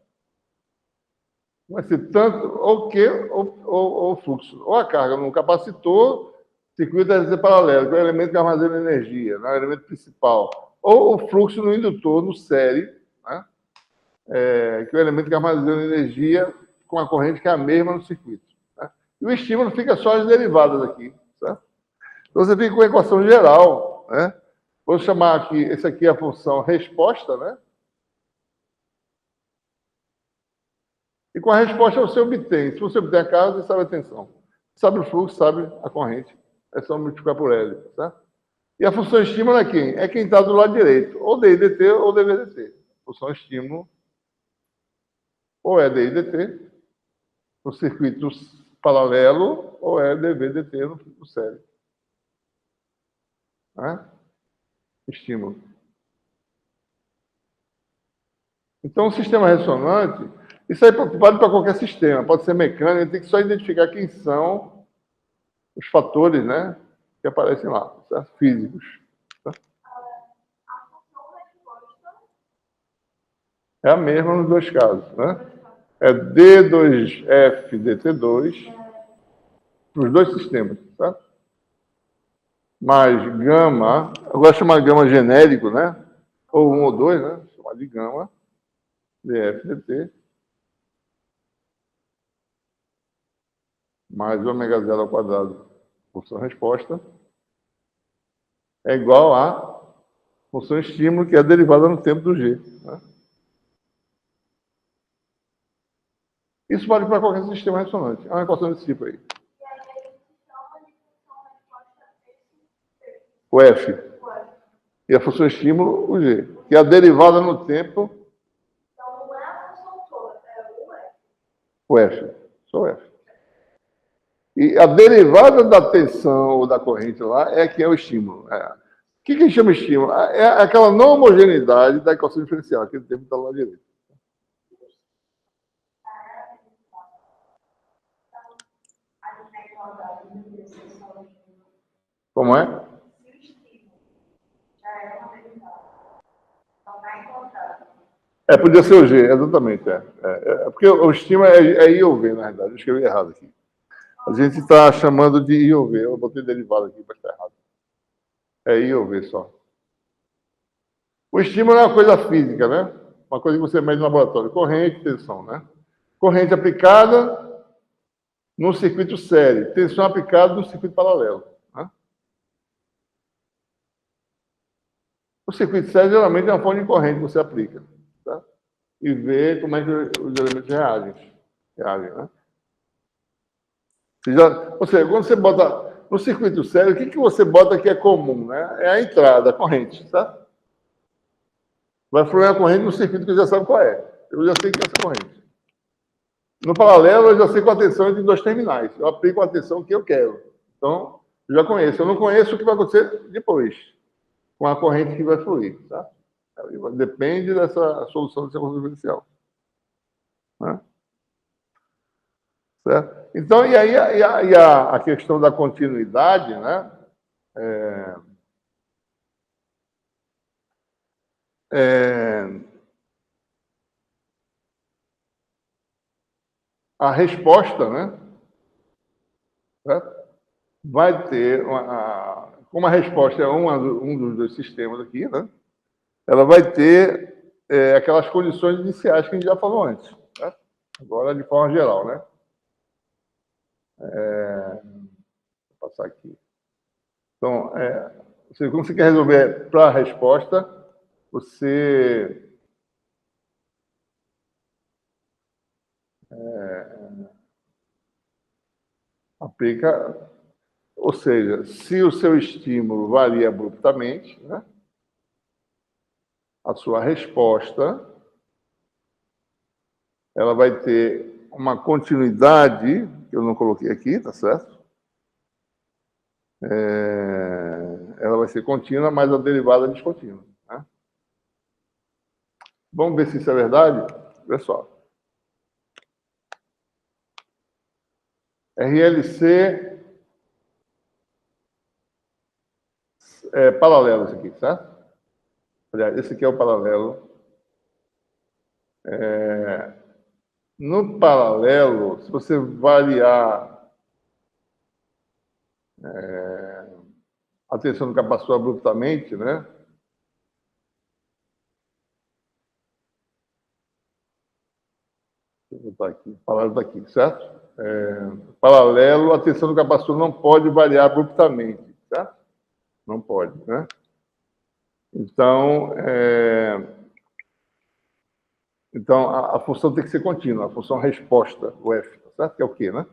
Vai ser tanto ou Q ou fluxo. Ou a carga no capacitor, circuito RLC paralelo, que é o elemento que armazena energia, né? O elemento principal. Ou o fluxo no indutor, no série, né? Que é o elemento que armazena energia com a corrente que é a mesma no circuito. Né? E o estímulo fica só as derivadas aqui, certo? Então você fica com a equação geral, né? Vou chamar aqui, esse aqui é a função resposta, né? E com a resposta você obtém. Se você obtém a carga, você sabe a tensão. Sabe o fluxo, sabe a corrente. É só multiplicar por L, tá? E a função estímulo é quem? É quem está do lado direito. Ou DI/dt ou dV/dt. Função estímulo ou é DI/dt no circuito paralelo ou é dV/dt no série. Né? Estímulo. Então, o sistema ressonante, isso aí vale para qualquer sistema, pode ser mecânico, tem que só identificar quem são os fatores, né, que aparecem lá, certo? Físicos. Tá? É a mesma nos dois casos, né? É D2F dt2 para os dois sistemas, tá? Mais gama, eu gosto de chamar gama genérico, né? Ou 1 ou 2, né? Chamar de gama, dF dt, mais ômega 0 ao quadrado, função resposta, é igual a função estímulo, que é a derivada no tempo do G. Né? Isso vale para qualquer sistema ressonante. É uma equação desse tipo aí. O F. E a função estímulo, o G. Que é a derivada no tempo. Então, não é a função toda, é o F. O F. Só o F. E a derivada da tensão ou da corrente lá é que é o estímulo. O que a gente chama de estímulo? É aquela não homogeneidade da equação diferencial, aquele termo está lá direito. Como é? Podia ser o G, exatamente. Porque o estímulo é I ou V, na verdade. Eu escrevi errado aqui. A gente está chamando de I ou V. Eu botei derivado aqui, mas está errado. É I ou V só. O estímulo é uma coisa física, né? Uma coisa que você mede no laboratório. Corrente, tensão, né? Corrente aplicada no circuito série. Tensão aplicada no circuito paralelo. Né? O circuito série geralmente é uma fonte de corrente que você aplica. Tá? E vê como é que os elementos reagem, né? Ou seja, quando você bota no circuito sério, o que você bota que é comum, né? É a entrada, a corrente, tá? Vai fluir a corrente no circuito que eu já sabe qual é. Eu já sei que é essa corrente. No paralelo, eu já sei qual a tensão entre dois terminais. Eu aplico a tensão que eu quero. Então, eu já conheço. Eu não conheço o que vai acontecer depois, com a corrente que vai fluir, tá? Depende dessa solução dessa equação diferencial. né? Certo? Então, e aí a questão da continuidade, né? A resposta, né? Certo? Vai ter, como a resposta é um dos dois sistemas aqui, né? Ela vai ter aquelas condições iniciais que a gente já falou antes. Né? Agora, de forma geral, né? Vou passar aqui. Então, como você quer resolver para a resposta, você aplica, ou seja, se o seu estímulo varia abruptamente, né? A sua resposta ela vai ter uma continuidade, que eu não coloquei aqui, tá certo? Ela vai ser contínua, mas a derivada é descontínua. Né? Vamos ver se isso é verdade? Pessoal. RLC paralelo, esse aqui, certo? Aliás, esse aqui é o paralelo. No paralelo, se você variar a tensão do capacitor abruptamente, né? Deixa eu botar aqui, o paralelo está aqui, certo? Paralelo, a tensão do capacitor não pode variar abruptamente, certo? Não pode, né? Então, a função tem que ser contínua, a função resposta, o F, certo? Que é o quê, né?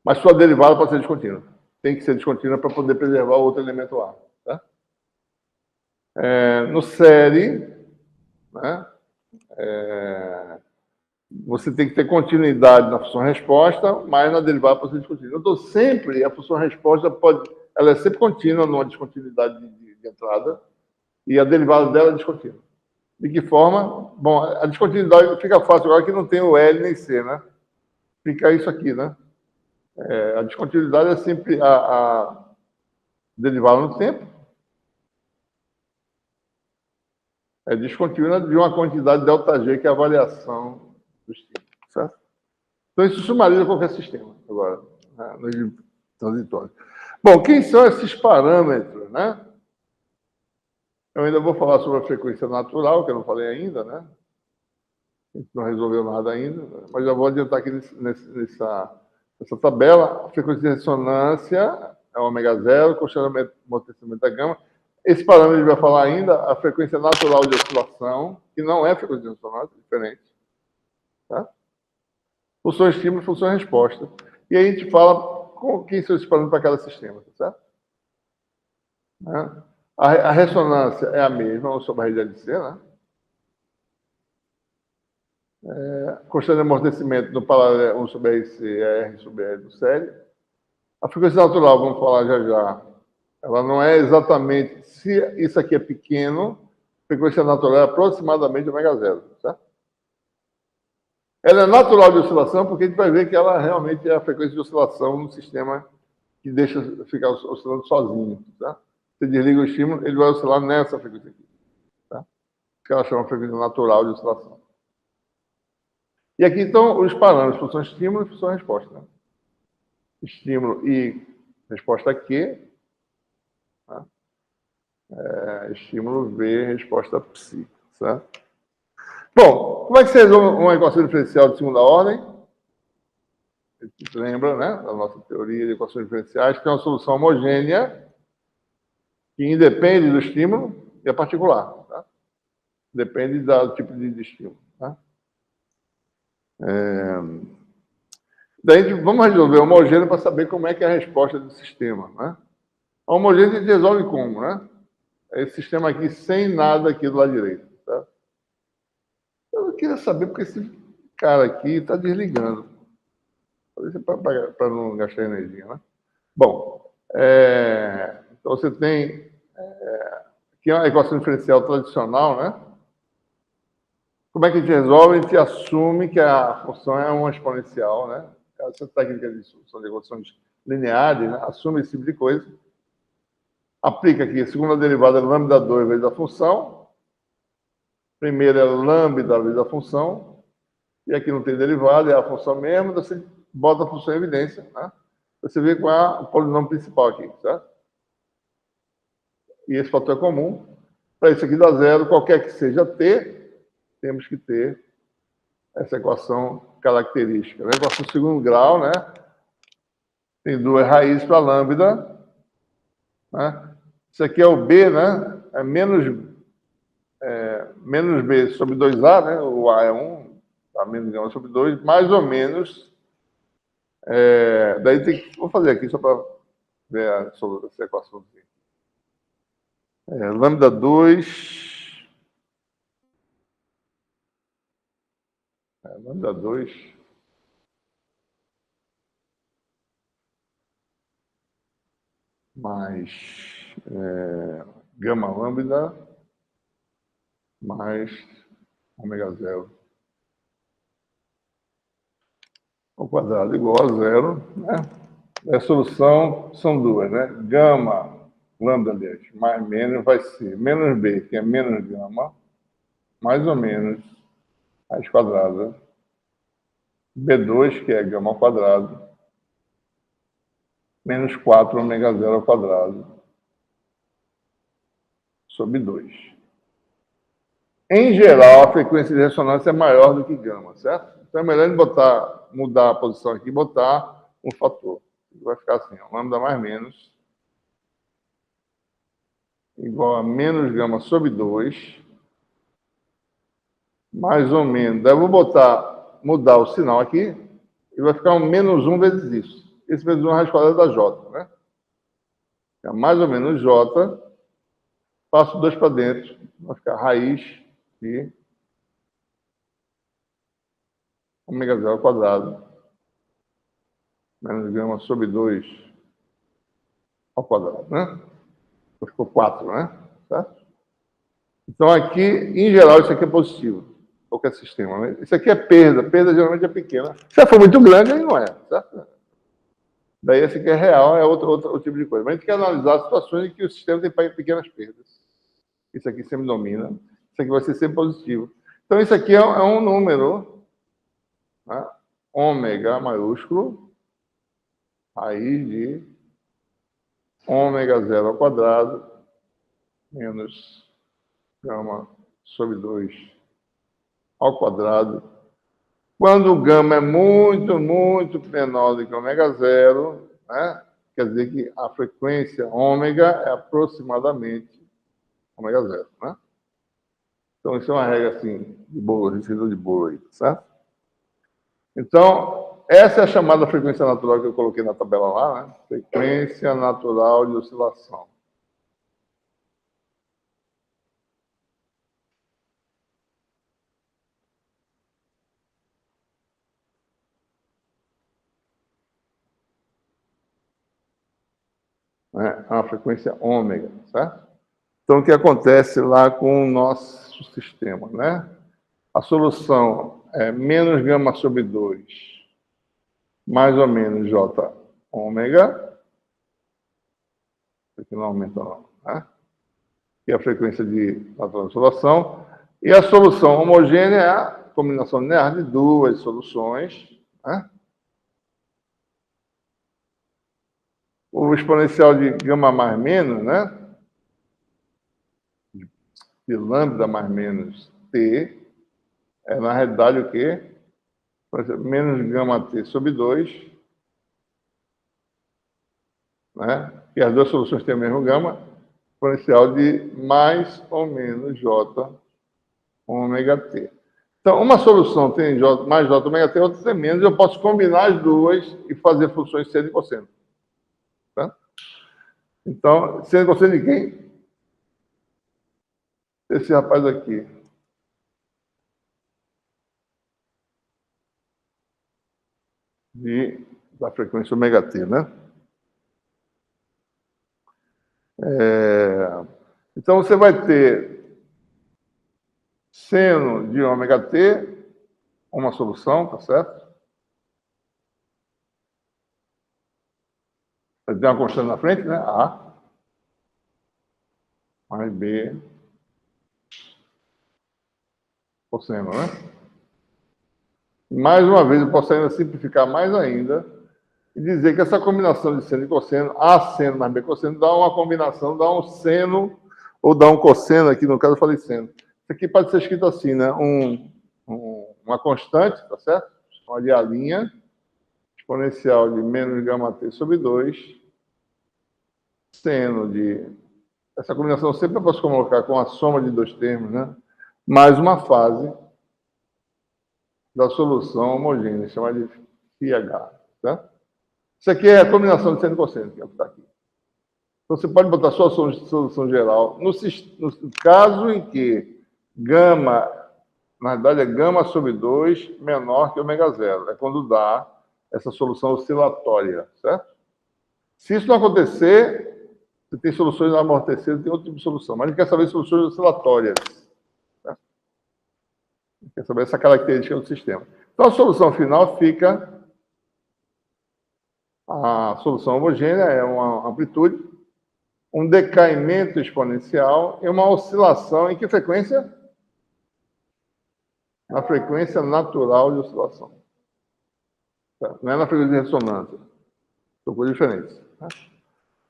Mas sua derivada pode ser descontínua. Tem que ser descontínua para poder preservar o outro elemento A. Tá? No série, né? Você tem que ter continuidade na função resposta, mas na derivada pode ser descontínua. Então, sempre a função resposta ela é sempre contínua numa descontinuidade de entrada, e a derivada dela é descontínua. De que forma? Bom, a descontinuidade fica fácil agora que não tem o L nem C, né? Fica isso aqui, né? A descontinuidade é sempre a derivada no tempo. É descontínua de uma quantidade ΔG, que é a variação do estímulo, certo? Então, isso sumariza qualquer sistema, agora, né? No transitório. Bom, quem são esses parâmetros, né? Eu ainda vou falar sobre a frequência natural, que eu não falei ainda, né? A gente não resolveu nada ainda, mas já vou adiantar aqui nessa tabela. A frequência de ressonância é ômega zero, condicionamento do amortecimento da gama. Esse parâmetro a gente vai falar ainda, a frequência natural de oscilação, que não é frequência de ressonância, é diferente. Tá? Função estímulo, função resposta. E aí a gente fala quem são esses parâmetros para cada sistema, tá certo? Né? A ressonância é a mesma, sobre a rede LC, né? Constante de amortecimento no paralelo 1 sobre RC é R sobre R do série. A frequência natural, vamos falar já já, ela não é exatamente, se isso aqui é pequeno, a frequência natural é aproximadamente ômega zero, certo? Ela é natural de oscilação porque a gente vai ver que ela realmente é a frequência de oscilação no sistema que deixa ficar oscilando sozinho, tá? Você desliga o estímulo, ele vai oscilar nessa frequência aqui, tá? Que ela chama de frequência natural de oscilação. E aqui estão os parâmetros, função estímulo e função resposta. Né? Estímulo e resposta Q. Tá? Estímulo V, resposta psi. Certo? Bom, como é que você resolve uma equação diferencial de segunda ordem? A gente lembra, né, da nossa teoria de equações diferenciais, que é uma solução homogênea que independe do estímulo e é particular. Tá? Depende do tipo de estímulo. Tá? Daí vamos resolver o homogêneo para saber como é que é a resposta do sistema. Né? A homogêneo a gente resolve como? Né? Esse sistema aqui sem nada aqui do lado direito. Tá? Eu queria saber porque esse cara aqui está desligando. Para não gastar energia. Né? Bom, então você tem aqui uma equação diferencial tradicional, né? Como é que a gente resolve? A gente assume que a função é uma exponencial, né? Essa técnica de solução de equações lineares, né? Assume esse tipo de coisa. Aplica aqui a segunda derivada é lambda 2 vezes a função. Primeira é lambda vezes a função. E aqui não tem derivada, é a função mesmo. Você bota a função em evidência, né? Você vê qual é o polinômio principal aqui, certo? E esse fator é comum. Para isso aqui dar zero, qualquer que seja t, temos que ter essa equação característica. A equação de segundo grau, né? Tem duas raízes para lambda, né? Isso aqui é o b, né? É menos b sobre 2a, né? O a é 1, a menos gama sobre 2, mais ou menos. Daí tem que. Vou fazer aqui só para ver essa equação. Lambda 2. Lambda 2. Mais gama lambda mais ômega zero ao quadrado igual a zero, né? A solução são duas, né? Gama lambda deste mais menos vai ser menos b, que é menos gama, mais ou menos raiz quadrada, b2, que é gama ao quadrado, menos 4 ômega zero ao quadrado, sobre 2. Em geral, a frequência de ressonância é maior do que gama, certo? Então é melhor mudar a posição aqui e botar um fator. Vai ficar assim, ó, lambda mais menos igual a menos gama sobre 2, mais ou menos. Daí eu vou mudar o sinal aqui, e vai ficar um menos 1 vezes isso. Esse vezes 1 é a raiz quadrada da J, né? É mais ou menos J, passo 2 para dentro, vai ficar raiz de ômega zero ao quadrado, menos gama sobre 2 ao quadrado, né? Ficou 4, né? Certo? Então, aqui, em geral, isso aqui é positivo. Qualquer sistema, né? Isso aqui é perda. Perda geralmente é pequena. Se for muito grande, aí não é, certo? Daí, esse aqui é real, é outro tipo de coisa. Mas a gente quer analisar situações em que o sistema tem pequenas perdas. Isso aqui sempre domina. Isso aqui vai ser sempre positivo. Então, isso aqui é um número, né? Ômega maiúsculo, raiz de ômega zero ao quadrado, menos gama sobre 2 ao quadrado. Quando o gama é muito, muito menor do que ômega zero, né? Quer dizer que a frequência ômega é aproximadamente ômega zero, né? Então, isso é uma regra assim, de bolo, receita de bolo aí, certo? Então, essa é a chamada frequência natural que eu coloquei na tabela lá, né? Frequência natural de oscilação. Né? É uma frequência ômega, certo? Então, o que acontece lá com o nosso sistema, né? A solução é menos gama sobre 2, mais ou menos J ômega, aqui não aumenta não, né? Que é a frequência de natural de oscilação. E a solução homogênea é a combinação linear de duas soluções, né? O exponencial de gama mais menos, né? De lambda mais menos t, é na realidade o quê? Menos gama t sobre 2, né? E as duas soluções têm o mesmo gama, exponencial de mais ou menos j ômega t. Então, uma solução tem j, mais j ômega t, outra tem menos, eu posso combinar as duas e fazer funções seno e cosseno. Tá? Então, seno e cosseno de quem? Esse rapaz aqui. Da frequência ômega t, né? Então, você vai ter Seno de ômega t, uma solução, tá certo? Tem uma constante na frente, né? A mais B cosseno, né? Mais uma vez, eu posso ainda simplificar mais ainda e dizer que essa combinação de seno e cosseno, A seno mais B cosseno, dá uma combinação, dá um seno ou dá um cosseno, aqui no caso eu falei seno. Isso aqui pode ser escrito assim, né? Uma constante, tá certo? Chama de A' exponencial de menos gama t sobre 2, seno de... Essa combinação sempre eu posso colocar com a soma de dois termos, né? Mais uma fase da solução homogênea, chamada de φH, tá? Isso aqui é a combinação de seno e cosseno, que é o que está aqui. Então, você pode botar só a solução geral. No caso em que gama, na verdade, é gama sobre 2 menor que ômega zero. É quando dá essa solução oscilatória, certo? Se isso não acontecer, você tem soluções amortecidas, tem outro tipo de solução. Mas a gente quer saber soluções oscilatórias. Certo? A gente quer saber essa característica do sistema. Então, a solução final fica... A solução homogênea é uma amplitude, um decaimento exponencial e uma oscilação em que frequência? Na frequência natural de oscilação. Não é na frequência de ressonância. São coisas diferentes.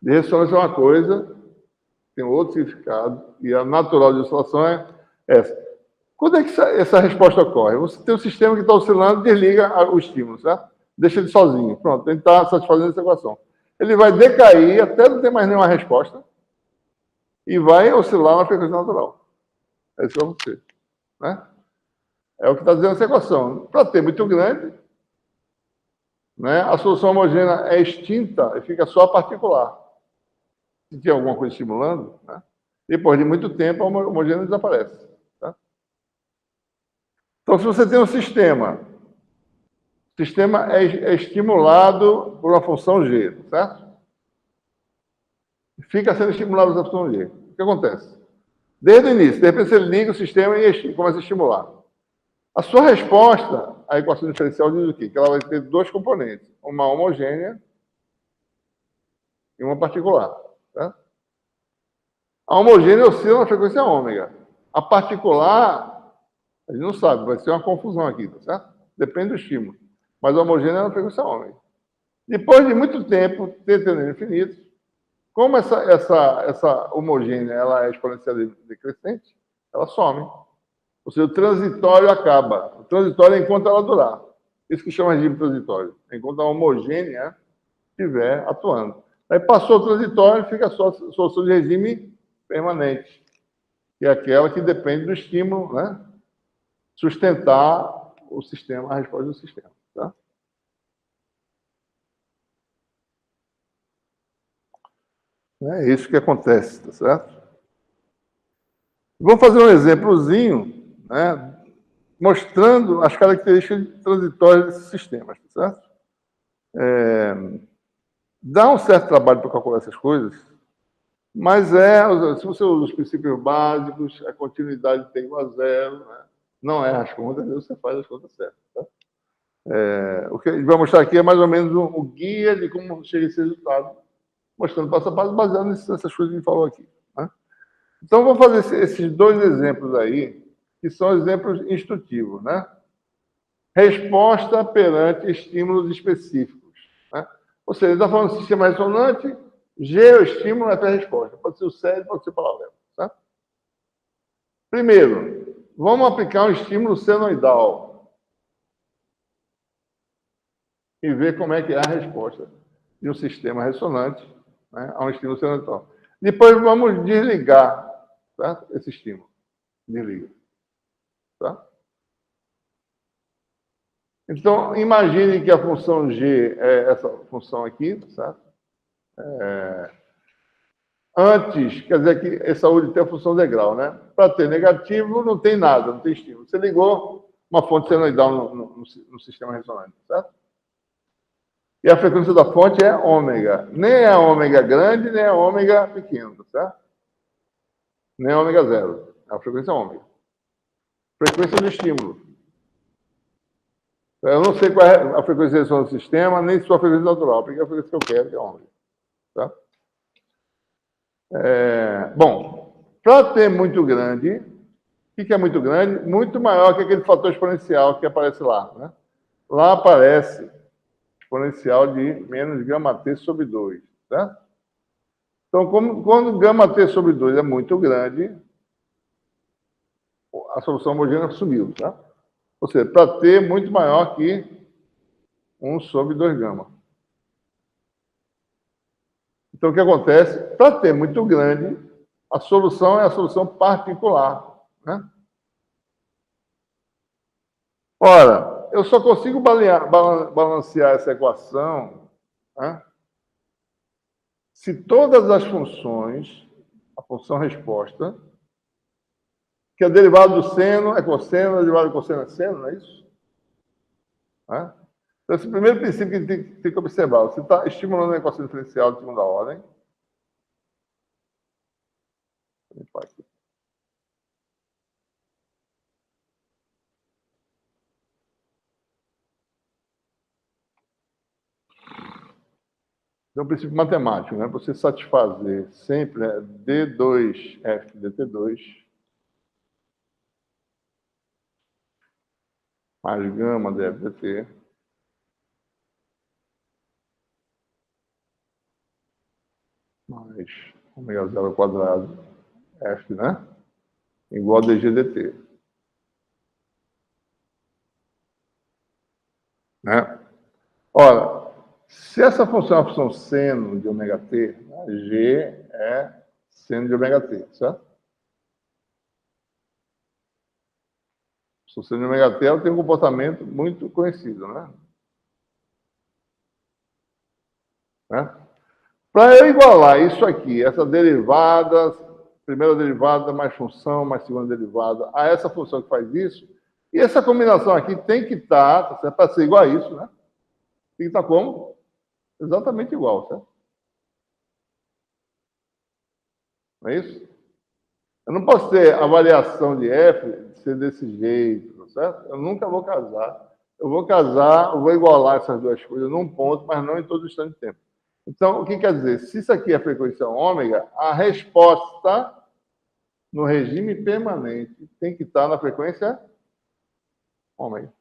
De ressonância é uma coisa, tem outro significado, e a natural de oscilação é essa. Quando é que essa resposta ocorre? Você tem um sistema que está oscilando, desliga o estímulo, certo? Deixa ele sozinho. Pronto, ele está satisfazendo essa equação. Ele vai decair até não ter mais nenhuma resposta e vai oscilar na frequência natural. É isso que vai acontecer. Né? É o que está dizendo essa equação. Para ter muito grande, né, a solução homogênea é extinta e fica só particular. Se tem alguma coisa estimulando, né, depois de muito tempo, a homogênea desaparece. Tá? Então, se você tem um sistema, o sistema é estimulado por uma função G, certo? Fica sendo estimulado por essa função G. O que acontece? Desde o início, de repente você liga o sistema e começa a estimular. A sua resposta à equação diferencial diz o quê? Que ela vai ter dois componentes, uma homogênea e uma particular. Tá? A homogênea oscila na frequência ômega. A particular, a gente não sabe, vai ser uma confusão aqui, tá certo? Depende do estímulo. Mas a homogênea é na frequência ômega. Depois de muito tempo, tendendo infinito, como essa homogênea ela é exponencial decrescente, ela some. Ou seja, o transitório acaba. O transitório é enquanto ela durar. Isso que chama de regime transitório. Enquanto a homogênea estiver atuando. Aí passou o transitório, fica só a solução de regime permanente. Que é aquela que depende do estímulo, né? Sustentar o sistema, a resposta do sistema. Tá? É isso que acontece, tá certo? Vamos fazer um exemplozinho, né? Mostrando as características transitórias desses sistemas, tá certo? Dá um certo trabalho para calcular essas coisas, mas se você usa os princípios básicos, a continuidade tem igual a zero, né? Não erra as contas, você faz as contas certas. Tá? O que a gente vai mostrar aqui é mais ou menos o guia de como chega esse resultado, mostrando passo a passo, baseado nessas coisas que a gente falou aqui. Né? Então, vamos fazer esses dois exemplos aí, que são exemplos instrutivos, né? Resposta perante estímulos específicos. Né? Ou seja, ele está falando de sistema ressonante, G é o estímulo, F é a resposta. Pode ser o sério, pode ser paralelo. Tá? Primeiro, vamos aplicar um estímulo senoidal e ver como é que é a resposta de um sistema ressonante, né, a um estímulo senoidal. Depois vamos desligar, tá, esse estímulo. Desliga. Tá? Então, imagine que a função G é essa função aqui, certo? Antes, quer dizer que essa UD tem a função degrau, né? Para ter negativo, não tem nada, não tem estímulo. Você ligou uma fonte senoidal no sistema ressonante, certo? E a frequência da fonte é ômega. Nem é ômega grande, nem é ômega pequeno, certo? Nem é ômega zero. É a frequência ômega. frequência do estímulo. Eu não sei qual é a frequência de reação do sistema, nem sua frequência natural, porque é a frequência que eu quero, que é ômega. Tá? Bom, para ter muito grande, o que é muito grande? Muito maior que aquele fator exponencial que aparece lá. Né? Lá aparece exponencial de menos gama t sobre 2. Tá? Então, quando gama t sobre 2 é muito grande, a solução homogênea subiu. Tá? Ou seja, para t muito maior que 1 sobre 2 gama. Então, o que acontece? Para t muito grande, a solução é a solução particular. Né? Ora, eu só consigo balancear essa equação, né, se todas as funções, a função resposta, que é derivado do seno é cosseno, a derivado do cosseno é seno, não é isso? Né? Então, esse primeiro princípio que tem que observar. Você está estimulando a equação diferencial de segunda ordem. Vou limpar aqui. É um princípio matemático, né? Você satisfazer sempre, né, D2F dt2 mais gama df dt mais ômega zero ao quadrado F, né? Igual a dg dt. Né? Ora, se essa função é a função seno de ômega t, né, G é seno de ômega t, certo? A seno de ômega t ela tem um comportamento muito conhecido, né? Para eu igualar isso aqui, essa derivada, primeira derivada mais função, mais segunda derivada, a essa função que faz isso, e essa combinação aqui tem que estar, tá, para ser igual a isso, né? Tem que estar como? Exatamente igual, certo? Não é isso? Eu não posso ter a variação de f ser desse jeito, certo? Eu nunca vou casar. Eu vou casar, eu vou igualar essas duas coisas num ponto, mas não em todo instante de tempo. Então, o que quer dizer? Se isso aqui é a frequência ômega, a resposta no regime permanente tem que estar na frequência ômega.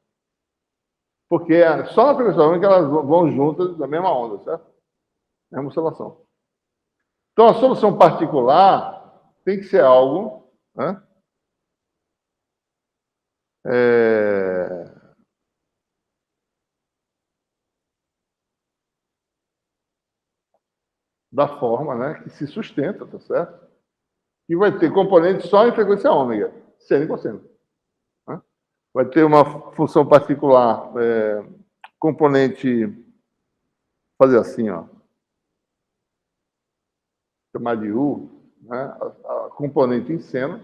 Porque só na frequência ômega elas vão juntas na mesma onda, certo? Mesma oscilação. Então, a solução particular tem que ser algo, né? Da forma, né, que se sustenta, tá certo? E vai ter componente só em frequência ômega, seno e cosseno. Né? Vai ter uma função particular, componente, fazer assim, ó, chamar de U, né, a componente em seno,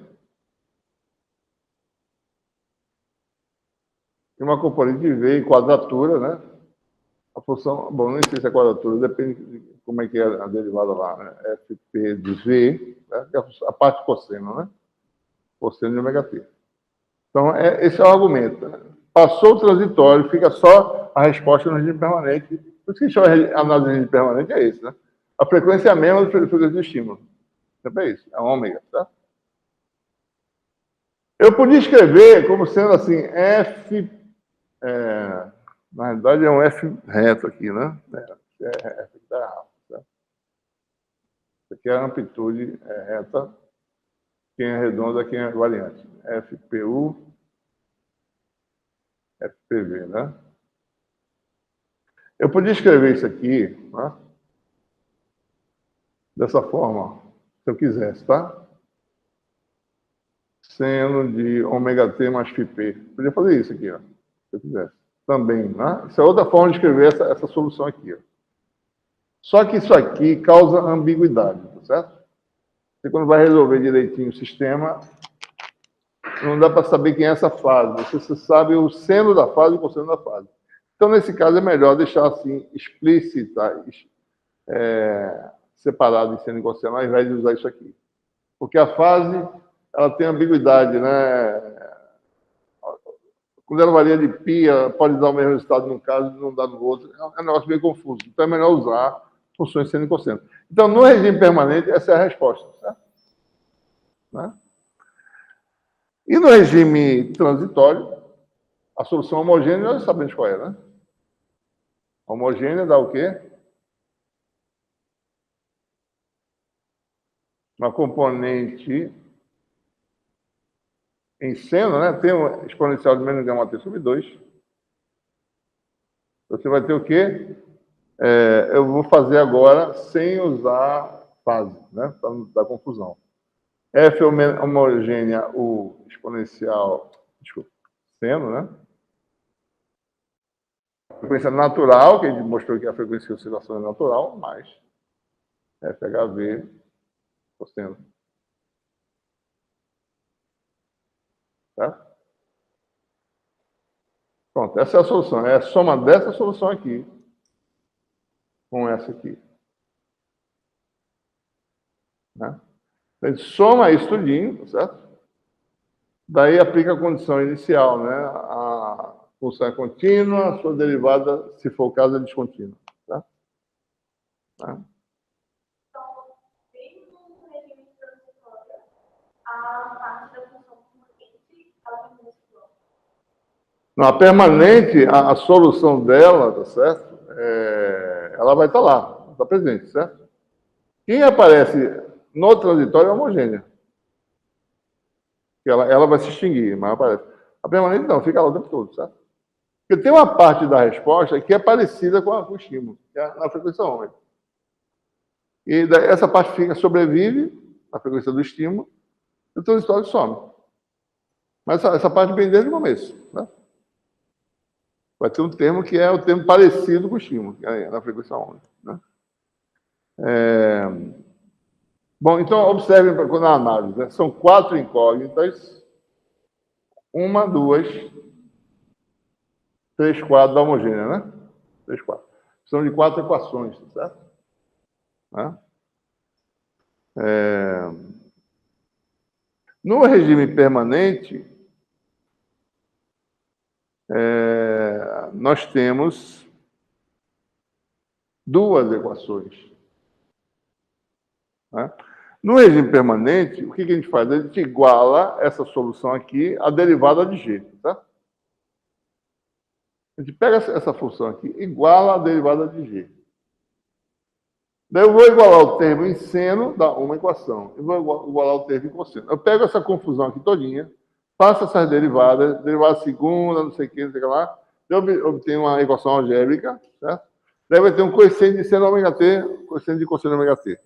e uma componente de V em quadratura, né? A função, bom, nem sei se é quadratura, depende de como é que é a derivada lá, né? FP de V, né? Que é a parte cosseno, né? Cosseno de ômega t. Então, esse é o argumento. Né? Passou o transitório, fica só a resposta no regime permanente. Por isso que chama análise de regime permanente é isso, né? A frequência é a mesma da frequência do estímulo. Sempre é isso, é ômega, tá? Eu podia escrever como sendo assim, F... na realidade é um F reto aqui, né? F está errado. Tá? Isso aqui é a amplitude reta. Quem é redonda, quem é variante. FPU, FPV, né? Eu podia escrever isso aqui, né? Dessa forma, se eu quisesse, tá? Seno de ômega t mais φp. Podia fazer isso aqui, ó, se eu quisesse. Também, né? Isso é outra forma de escrever essa solução aqui, ó. Só que isso aqui causa ambiguidade, tá certo? Você, quando vai resolver direitinho o sistema, não dá para saber quem é essa fase. Você sabe o seno da fase e o cosseno da fase. Então, nesse caso, é melhor deixar assim, explícita, separado em seno e cosseno, ao invés de usar isso aqui. Porque a fase, ela tem ambiguidade, né? quando ela varia de π, pode dar o mesmo resultado num caso e não dar no outro. É um negócio meio confuso. Então, é melhor usar funções seno e cosseno. Então, no regime permanente, essa é a resposta. Certo? Né? E no regime transitório, a solução homogênea, nós sabemos qual é, né? Homogênea dá o quê? Uma componente em seno, né? Tem um exponencial de menos gama t sobre 2. Você vai ter o quê? Eu vou fazer agora sem usar fase, né? Para não dar confusão. F homogênea, o exponencial, desculpa, seno, né? Frequência natural, que a gente mostrou que a frequência de oscilação é natural, mais FHV cosseno. Tá? Pronto, essa é a solução. É a soma dessa solução aqui com essa aqui. Né? A gente soma isso tudinho, certo? Daí aplica a condição inicial, né? A função é contínua, a sua derivada, se for o caso, é descontínua. Tá? Tá? Então, mesmo no regime transitório, a parte da função permanente, ela permanece igual. Não, a permanente, a solução dela, tá certo? Ela vai estar lá, está presente, certo? Quem aparece no transitório é homogênea. Ela vai se extinguir, mas aparece. A permanente não, fica lá o tempo todo, certo? Porque tem uma parte da resposta que é parecida com o estímulo, que é na frequência ômega. E daí, essa parte sobrevive na frequência do estímulo, e o transitório some. Mas essa parte vem desde o começo, né? Vai ter um termo que é o termo parecido com o estímulo, que é na frequência ômega, né? Bom, então observem na análise, né? São 4 incógnitas, 1, 2, 3 quadros da homogênea, né? 3 quadros. São de 4 equações, tá certo? Né? No regime permanente, nós temos 2 equações. Né? No regime permanente, o que a gente faz? A gente iguala essa solução aqui à derivada de g. Tá? A gente pega essa função aqui, iguala a derivada de g. Daí eu vou igualar o termo em seno, dá uma equação. Eu vou igualar o termo em cosseno. Eu pego essa confusão aqui todinha, faço essas derivadas, derivada segunda, não sei o que, não sei o que lá. Eu obtenho uma equação algébrica, certo? Daí vai ter um coeficiente de seno ômega t, coeficiente de cosseno ômega t.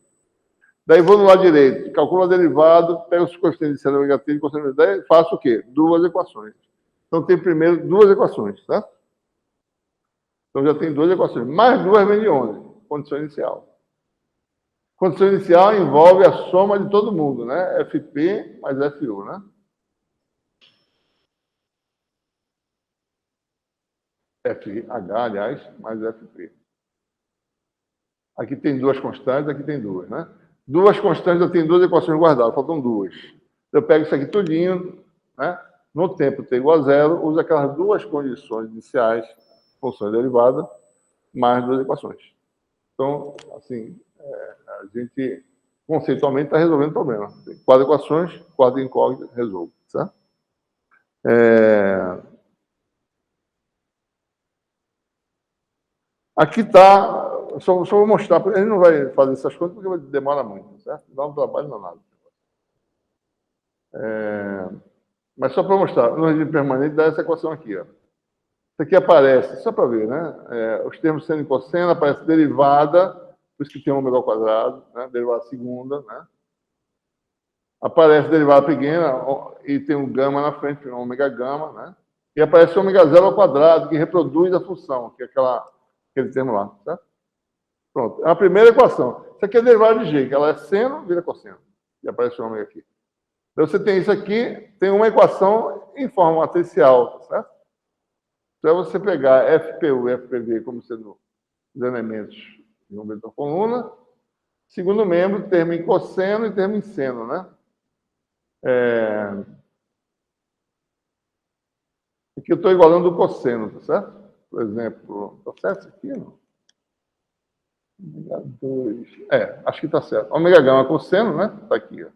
Daí vou no lado direito, calculo a derivada, pego os coeficientes de seno ômega t e cosseno ômega t, faço o quê? 2 equações. Então tem primeiro 2 equações, certo? Então já tem 2 equações. Mais 2 vem de onde? Condição inicial. Condição inicial envolve a soma de todo mundo, né? FP mais FU, né? FH, aliás, mais FP. Aqui tem 2 constantes, aqui tem 2, né? 2 constantes, eu tenho 2 equações guardadas, faltam 2. Eu pego isso aqui tudinho, né? No tempo t igual a 0, uso aquelas 2 condições iniciais, funções derivadas, mais 2 equações. Então, assim, a gente conceitualmente está resolvendo o problema. Tem 4 equações, 4 incógnitas, resolvo, certo? Aqui está, só vou mostrar, porque a gente não vai fazer essas coisas porque demora muito, certo? Dá um trabalho danado. Mas só para mostrar, no regime permanente dá essa equação aqui, ó. Isso aqui aparece, só para ver, né? Os termos seno e cosseno, aparece derivada, por isso que tem ômega ao quadrado, né? Derivada segunda, né? Aparece derivada pequena e tem um gama na frente, um ômega gama, né? E aparece ômega zero ao quadrado, que reproduz a função, que é aquele termo lá, certo? Pronto, é a primeira equação. Isso aqui é derivada de g, que ela é seno, vira cosseno. E aparece o ômega aqui. Então, você tem isso aqui, tem uma equação em forma matricial, certo? Então, é você pegar FPU e FPV como sendo os elementos de número da coluna. Segundo membro, termo em cosseno e termo em seno, né? Aqui eu estou igualando o cosseno, tá certo? Por exemplo, está certo isso aqui? Não? Ômega 2. Acho que está certo. Ômega gama cosseno, né? Está aqui, ó.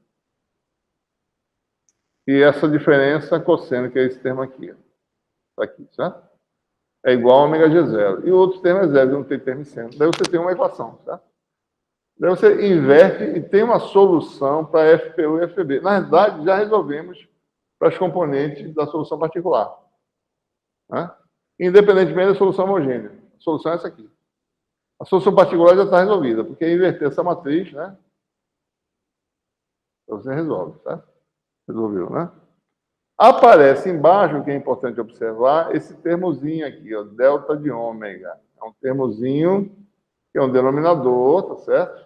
E essa diferença cosseno, que é esse termo aqui, está aqui, certo? É igual a ômega G0. E o outro termo é zero, não tem termo seno. Daí você tem uma equação, certo? Daí você inverte e tem uma solução para FPU e FB. Na verdade, já resolvemos para as componentes da solução particular. Né? Independentemente da solução homogênea. A solução é essa aqui. A solução particular já está resolvida, porque inverter essa matriz, né? Você resolve, tá? Resolveu, né? Aparece embaixo, o que é importante observar, esse termozinho aqui, ó, delta de ômega. É um termozinho que é um denominador, tá certo?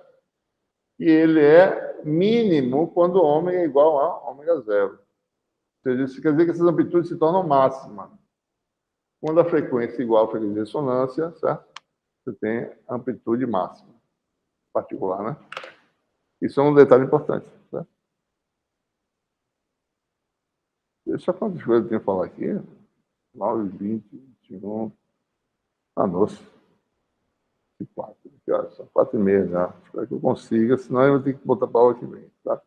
E ele é mínimo quando ômega é igual a ômega zero. Ou seja, isso quer dizer que essas amplitudes se tornam máximas. Quando a frequência é igual à frequência de ressonância, certo? Você tem amplitude máxima particular, né? Isso é um detalhe importante, certo? Deixa eu quantas coisas eu tenho que falar aqui. 9, 20, 21. Nossa. 4. Que horas? São 4h30 já. Espero que eu consiga, senão eu vou ter que botar para a aula que vem, tá?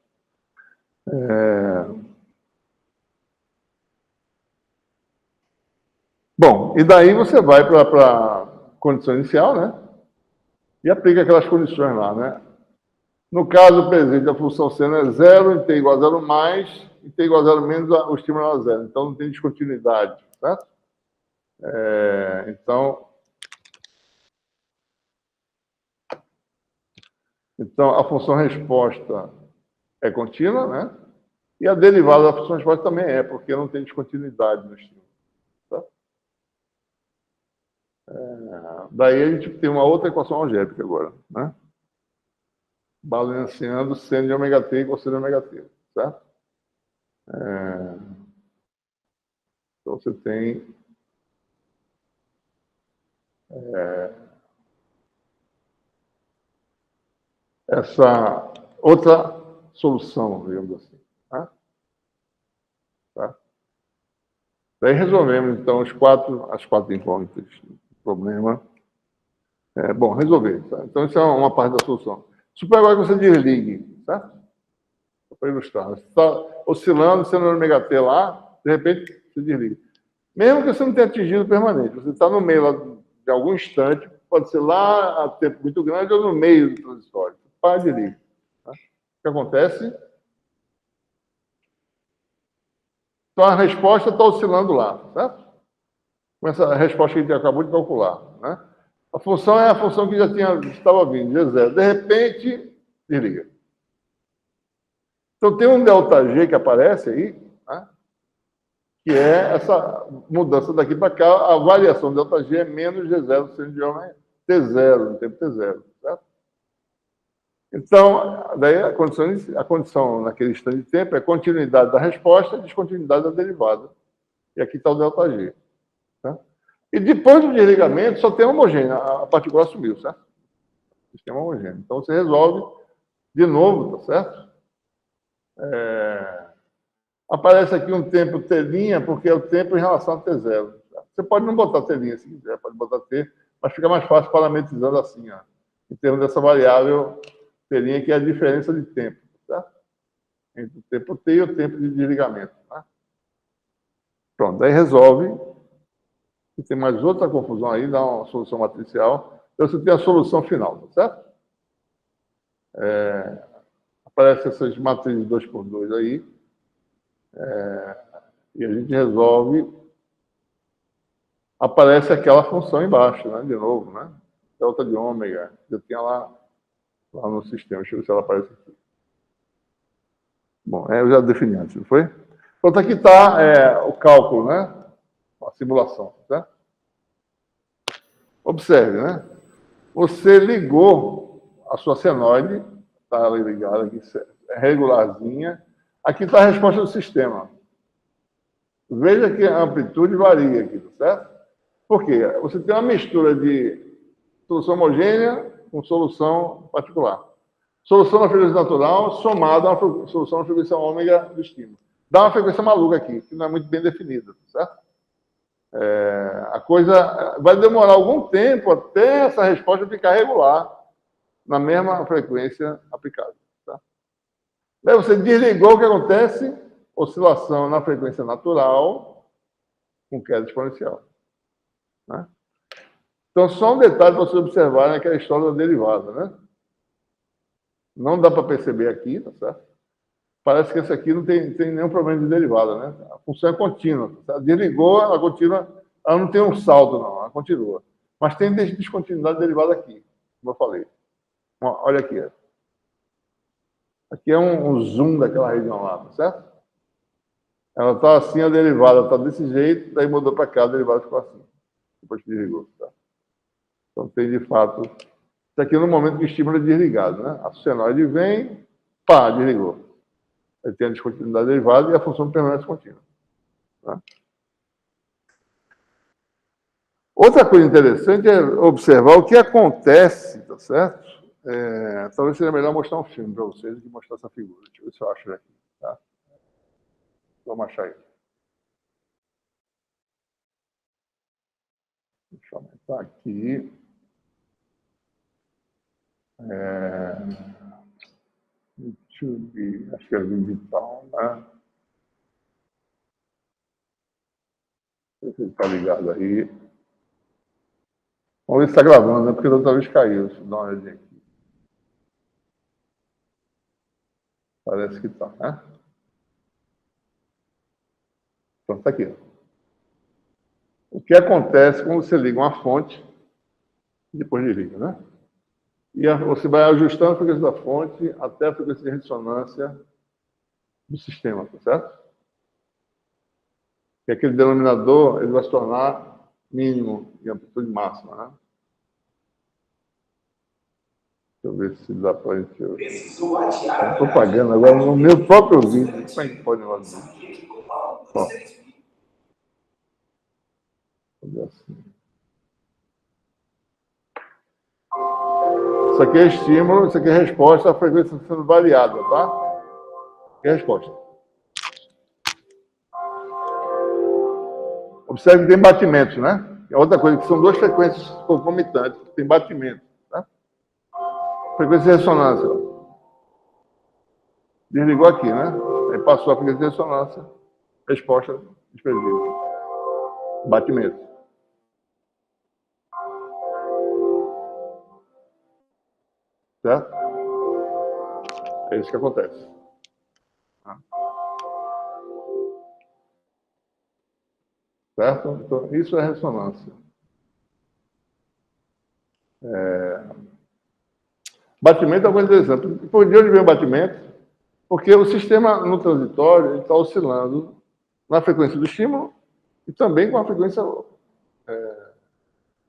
Bom, e daí você vai para a condição inicial, né? E aplica aquelas condições lá, né? No caso presente, a função seno é zero, em t igual a zero mais, em t igual a zero menos, o estímulo é zero. Então, não tem descontinuidade, certo? Então, a função resposta é contínua, né? E a derivada da função resposta também é, porque não tem descontinuidade no estímulo. Tá? Daí a gente tem uma outra equação algébrica agora, né? Balanceando seno de ômega t e cosseno de ômega t, certo? Então você tem essa outra solução, digamos assim. Tá? Daí resolvemos, então, as quatro incógnitas do problema. Bom, resolver. Tá? Então, isso é uma parte da solução. Suponha agora que você desligue, certo? Para ilustrar. Você está oscilando, sendo ômega t lá, de repente, você desliga. Mesmo que você não tenha atingido o permanente, você está no meio lá de algum instante, pode ser lá a tempo muito grande ou no meio do transitório. Para de liga. Tá? O que acontece? Então, a resposta está oscilando lá, certo? Com essa resposta que a gente acabou de calcular. Né? A função é a função que já estava vindo, G0. De repente, desliga. Então, tem um ΔG que aparece aí, né? Que é essa mudança daqui para cá. A variação do ΔG é menos G0 seno de ômega T0, no tempo T0, certo? Então, daí a condição naquele instante de tempo é continuidade da resposta e descontinuidade da derivada. E aqui está o ΔG. Tá? E depois do desligamento, só tem homogênea. A particular sumiu, certo? Sistema homogêneo. Então, você resolve de novo, tá certo? Aparece aqui um tempo T', porque é o tempo em relação a T0. Você pode não botar T' se quiser, pode botar T, mas fica mais fácil parametrizando assim, ó, em termos dessa variável T', que é a diferença de tempo, certo? Entre o tempo T e o tempo de desligamento. Tá? Pronto, daí resolve. E tem mais outra confusão aí, dá uma solução matricial. Então, você tem a solução final, tá certo? Aparecem essas matrizes 2x2 aí. E a gente resolve. Aparece aquela função embaixo, né? De novo, né? Delta de ômega. Eu tinha lá no sistema. Deixa eu ver se ela aparece aqui. Bom, eu já defini antes, não foi? Pronto, aqui está o cálculo, né? A simulação, tá? Observe, né? Você ligou a sua senoide, está ligada aqui, regularzinha. Aqui está a resposta do sistema. Veja que a amplitude varia aqui, certo? Por quê? Você tem uma mistura de solução homogênea com solução particular. Solução na frequência natural somada a uma solução na frequência ômega do estímulo. Dá uma frequência maluca aqui, que não é muito bem definida, certo? A coisa vai demorar algum tempo até essa resposta ficar regular, na mesma frequência aplicada. Tá? Daí você desligou, o que acontece? Oscilação na frequência natural com queda exponencial. Né? Então, só um detalhe para você observar naquela história da derivada. Né? Não dá para perceber aqui, tá certo? Parece que esse aqui não tem nenhum problema de derivada. Né? A função é contínua. Tá? Desligou, ela continua, ela não tem um salto, não, ela continua. Mas tem descontinuidade derivada aqui, como eu falei. Olha aqui. Aqui é um zoom daquela região lá, tá certo? Ela está assim, a derivada está desse jeito, daí mudou para cá, a derivada ficou assim. Depois que desligou. Tá? Então tem de fato. Isso aqui é no momento que o estímulo é desligado, né? A senoide vem, pá, desligou. Aí tem a descontinuidade derivada e a função permanece contínua. Tá? Outra coisa interessante é observar o que acontece, tá certo? Talvez seja melhor mostrar um filme para vocês do que mostrar essa figura. Deixa eu ver se eu acho aqui. Tá? Vamos achar aí. Deixa eu aumentar aqui. YouTube, acho que é digital, né? Não sei se ele está ligado aí. Vamos ver se está gravando, né? Porque da outra vez caiu. Deixa eu dar uma olhadinha aqui. Parece que está, né? Então, está aqui. O que acontece quando você liga uma fonte e depois desliga, né? E você vai ajustando a frequência da fonte até a frequência de ressonância do sistema, tá certo? E aquele denominador ele vai se tornar mínimo e amplitude máxima, né? Deixa eu ver se dá para a gente... Tem propaganda agora no meu próprio vídeo. Como é que pode fazer isso? Ó. Assim. Isso aqui é estímulo, isso aqui é resposta, a frequência sendo variada, tá? Aqui é a resposta. Observe que tem batimentos, né? É outra coisa, que são duas frequências concomitantes, tem batimento, tá? Frequência de ressonância. Desligou aqui, né? Aí passou a frequência de ressonância, resposta desprezível. Batimento. Certo? É isso que acontece. Certo? Então, isso é ressonância. Batimento é uma coisa interessante. Por de onde vem o batimento? Porque o sistema no transitório está oscilando na frequência do estímulo e também com a frequência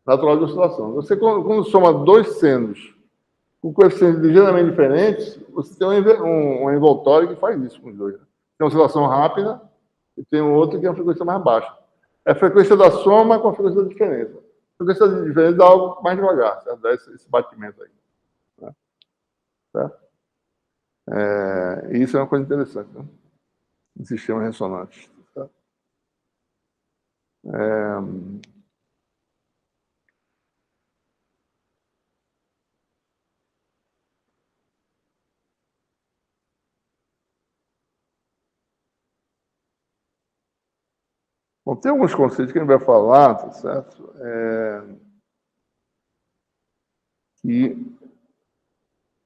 natural de oscilação. Você, quando soma dois senos com coeficientes ligeiramente diferentes, você tem um envoltório que faz isso com os dois. Né? Tem uma oscilação rápida e tem um outro que é uma frequência mais baixa. É a frequência da soma com a frequência da diferença. A frequência da diferença dá algo mais devagar, certo? Dá esse batimento aí. Né? Certo? E isso é uma coisa interessante, né? Um sistema ressonante. Certo? Bom, tem alguns conceitos que a gente vai falar, tá certo? Que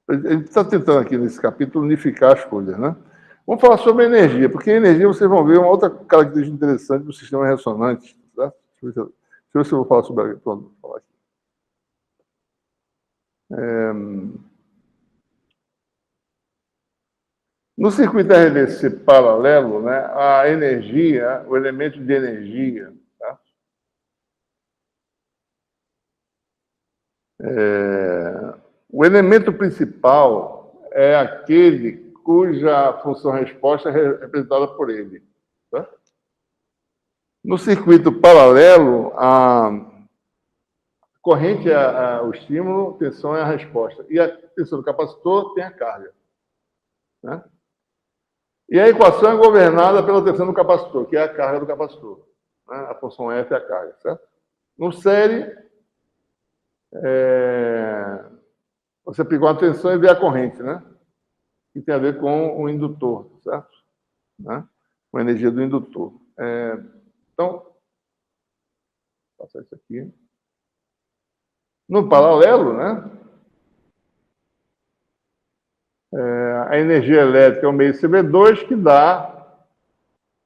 a gente está tentando aqui nesse capítulo unificar as coisas, né? Vamos falar sobre energia, porque a energia vocês vão ver uma outra característica interessante do sistema ressonante, tá? Deixa eu ver se eu vou falar sobre aqui. Pronto, vou falar aqui. No circuito RDC paralelo, né, a energia, o elemento de energia, tá? O elemento principal é aquele cuja função-resposta é representada por ele. Tá? No circuito paralelo, a corrente é o estímulo, a tensão é a resposta. E a tensão do capacitor tem a carga. Né? E a equação é governada pela tensão do capacitor, que é a carga do capacitor. né? A função F é a carga, certo? No série, você pegou a tensão e vê a corrente, né? Que tem a ver com o indutor, certo? Né? Com a energia do indutor. Então, vou passar isso aqui. No paralelo, né? A energia elétrica é o meio CV2 que dá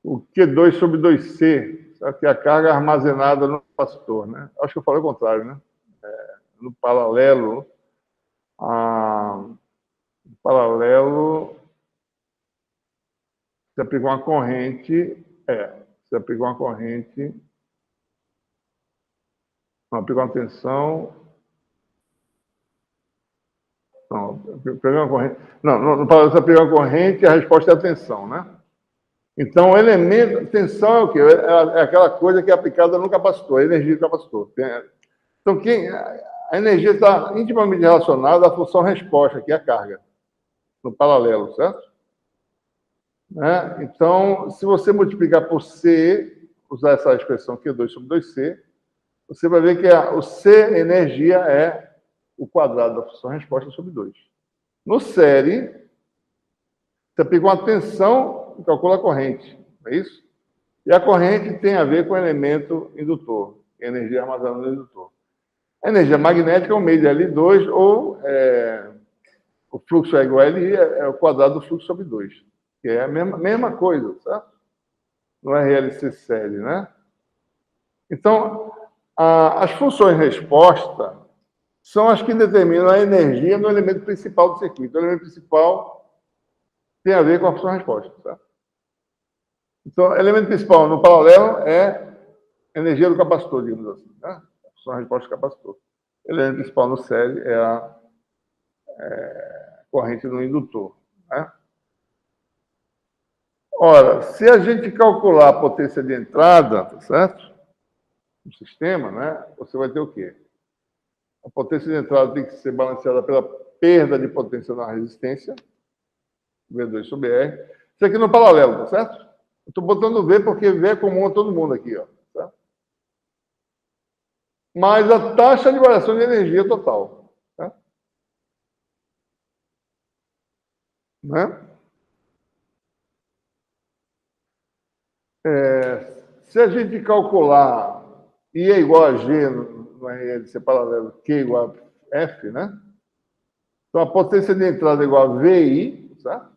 o Q2 sobre 2C, sabe? Que é a carga armazenada no capacitor, né? Acho que eu falei o contrário, né? No paralelo, você aplicou uma corrente, você aplicou uma corrente, não, aplicou uma tensão, não, aplicou uma corrente, não, no paralelo você aplicou uma corrente e a resposta é a tensão, né? Então, o elemento, tensão é o quê? É aquela coisa que é aplicada no capacitor, a energia do capacitor. Então, a energia está intimamente relacionada à função resposta, que é a carga, no paralelo, certo? Né? Então, se você multiplicar por C, usar essa expressão Q2 sobre 2C, você vai ver que o C, energia, é o quadrado da função resposta sobre 2. No série, você pega uma tensão e calcula a corrente, não é isso? E a corrente tem a ver com o elemento indutor, que é a energia armazenada no indutor. A energia magnética é o meio de L2, ou o fluxo é igual a LI, é o quadrado do fluxo sobre 2, que é a mesma coisa, certo? No RLC série, né? Então, as funções resposta são as que determinam a energia no elemento principal do circuito. O elemento principal tem a ver com a função resposta, certo? Então, o elemento principal no paralelo é a energia do capacitor, digamos assim, né? A função resposta do capacitor. O elemento principal no série é a corrente no indutor, né? Ora, se a gente calcular a potência de entrada, tá certo? No sistema, né? Você vai ter o quê? A potência de entrada tem que ser balanceada pela perda de potência na resistência, V2 sobre R. Isso aqui no paralelo, tá certo? Eu estou botando V porque V é comum a todo mundo aqui, ó. Tá? Mais a taxa de variação de energia total. Tá? Né? Se a gente calcular I é igual a G no RLC paralelo, Q igual a F, né? Então, a potência de entrada é igual a VI, certo?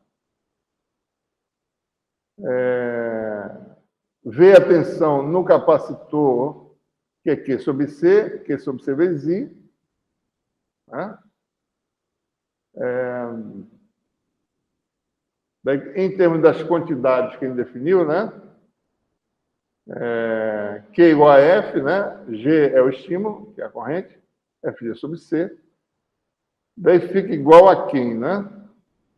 V a tensão no capacitor, que é Q sobre C vezes I. Né? Em termos das quantidades que ele definiu, né? Q igual a F, né? G é o estímulo, que é a corrente, FG sobre C. Daí fica igual a quem, né?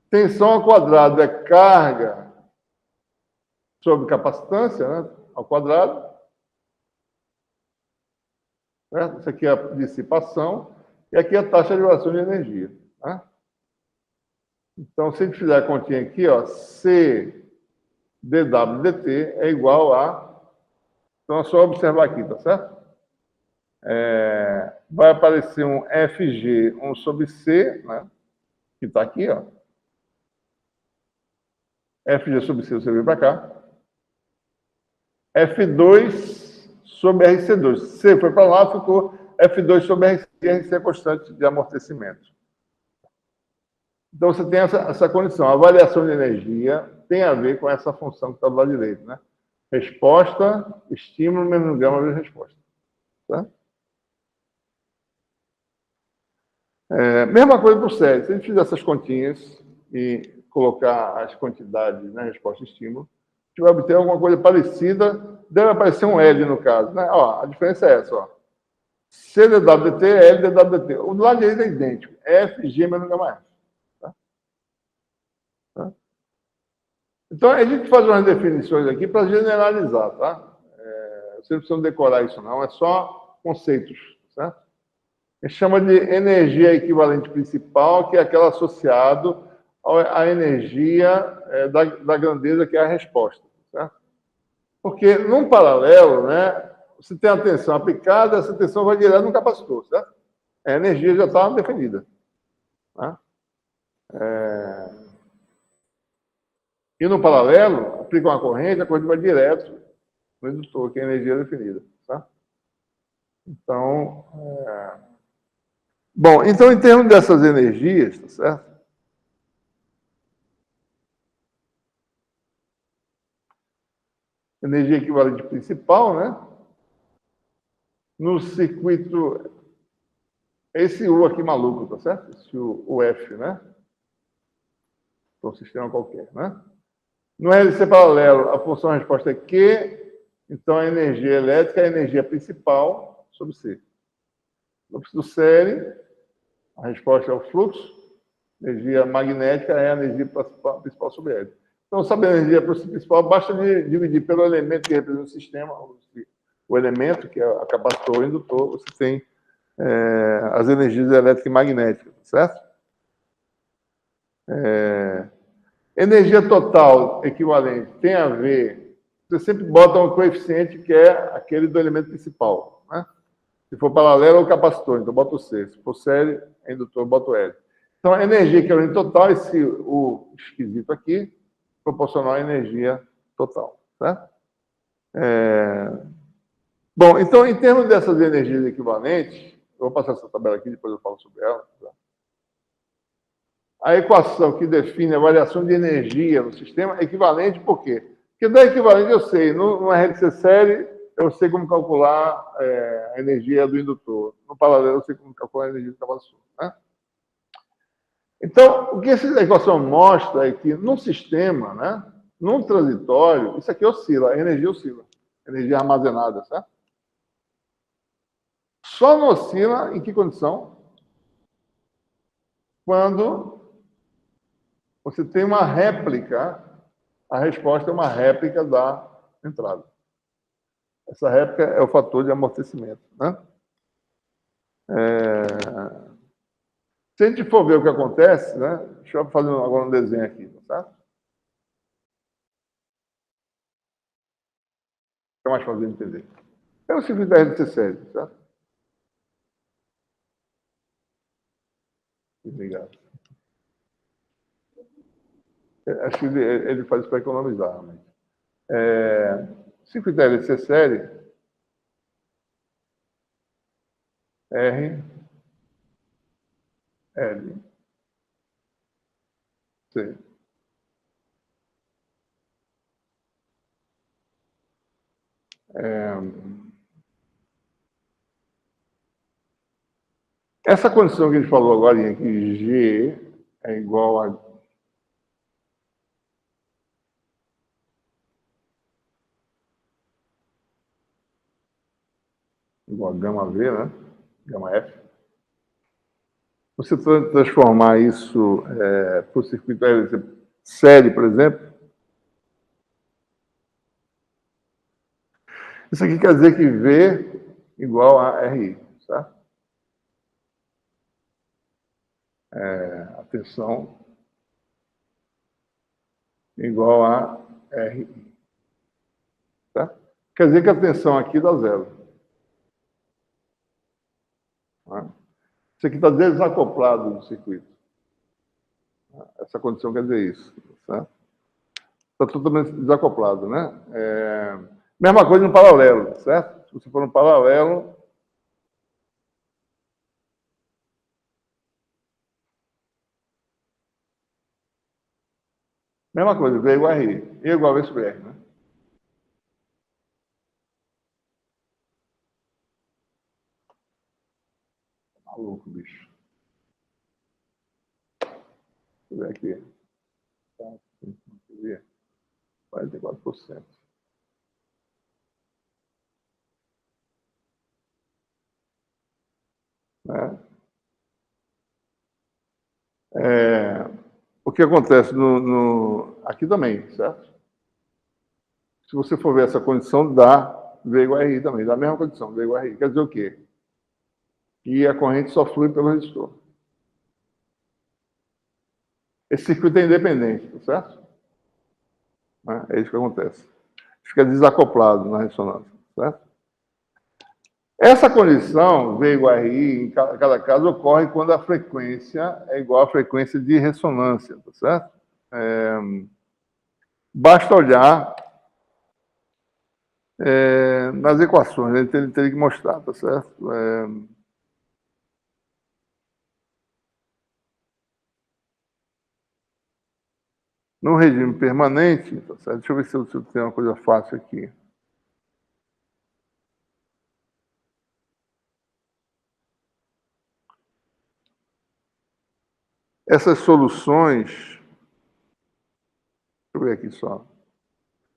Tensão ao quadrado é carga sobre capacitância, né? Ao quadrado. Certo? Isso aqui é a dissipação. E aqui é a taxa de variação de energia. Né? Então, se a gente fizer a continha aqui, ó, C dW dt é igual a... Então, é só observar aqui, tá certo? Vai aparecer um FG, 1 sobre C, né? Que está aqui, ó. FG sobre C, você vem para cá. F2 sobre RC2. C foi para lá, ficou F2 sobre RC, RC é constante de amortecimento. Então, você tem essa condição. A variação de energia tem a ver com essa função que está do lado direito, né? Resposta, estímulo menos gama vezes resposta. Tá? Mesma coisa para o série. Se a gente fizer essas continhas e colocar as quantidades na resposta e estímulo, a gente vai obter alguma coisa parecida. Deve aparecer um L no caso. Né? Ó, a diferença é essa. Ó. C dWdt é L dWdt. O do lado direito é idêntico. F, G menos gama F. Tá? Tá? Então, a gente faz umas definições aqui para generalizar. Tá? Vocês não precisam decorar isso, não. É só conceitos. Certo? A gente chama de energia equivalente principal, que é aquela associada à energia da grandeza, que é a resposta. Certo? Porque, num paralelo, né, você tem a tensão aplicada, essa tensão vai direto no capacitor, certo? A energia já está definida. Né? E no paralelo, aplica uma corrente, a corrente vai direto no indutor, que é a energia definida. Tá? Então, bom, então em termos dessas energias, tá certo? Energia equivalente principal, né? No circuito, esse U aqui maluco, tá certo? Esse o F, né? Para um sistema qualquer, né? No LC paralelo, a função de resposta é Q, então a energia elétrica é a energia principal sobre C. No do série, a resposta é o fluxo, energia magnética é a energia principal sobre L. Então, saber a energia principal, basta dividir pelo elemento que representa o sistema, o elemento, que é a capacitor, o indutor, você tem as energias elétricas e magnéticas, certo? Energia total equivalente tem a ver, você sempre bota um coeficiente que é aquele do elemento principal, né? Se for paralelo, é o capacitor, então bota o C. Se for série, é indutor, bota o L. Então, a energia equivalente total, esse o esquisito aqui, proporcional à energia total, tá? Bom, então, em termos dessas energias equivalentes, eu vou passar essa tabela aqui, depois eu falo sobre ela. Tá? A equação que define a variação de energia no sistema é equivalente por quê? Porque da equivalente eu sei, numa RLC série, eu sei como calcular a energia do indutor. No paralelo, eu sei como calcular a energia do capacitor. Né? Então, o que essa equação mostra é que num sistema, né, num transitório, isso aqui oscila, a energia oscila, a energia armazenada, certo? Só não oscila em que condição? Quando você tem uma réplica, a resposta é uma réplica da entrada. Essa réplica é o fator de amortecimento. Né? Se a gente for ver o que acontece, né? Deixa eu fazer agora um desenho aqui, tá? Fica mais fácil de entender. É o circuito da RLC série, certo? Obrigado. Acho que ele faz isso para economizar. Mas... circuito da RLC série, R, L, C. Essa condição que a gente falou agora, que G é igual a gama V, né? Gama F. Você transformar isso para o circuito série, por exemplo, isso aqui quer dizer que V igual a RI, tá? A tensão igual a RI. Tá? Quer dizer que a tensão aqui dá zero. Tá? Isso aqui está desacoplado do circuito. Essa condição quer dizer isso. Tá? Está totalmente desacoplado, né? Mesma coisa no paralelo, certo? Se você for no paralelo, mesma coisa, V igual a R. E igual a V sobre R, né? Maluco, bicho. Deixa eu ver aqui. 44%. Né? O que acontece aqui também, certo? Se você for ver essa condição, dá V igual a RI também, dá a mesma condição, V igual a RI. Quer dizer o quê? Que a corrente só flui pelo resistor. Esse circuito é independente, tá certo? É isso que acontece. fica desacoplado na ressonância, certo? Essa condição, V igual a RI, em cada caso, ocorre quando a frequência é igual à frequência de ressonância, tá certo? Basta olhar nas equações, ele teria que mostrar, tá certo? No regime permanente, tá certo? Deixa eu ver se eu tenho uma coisa fácil aqui. Essas soluções, deixa eu ver aqui só.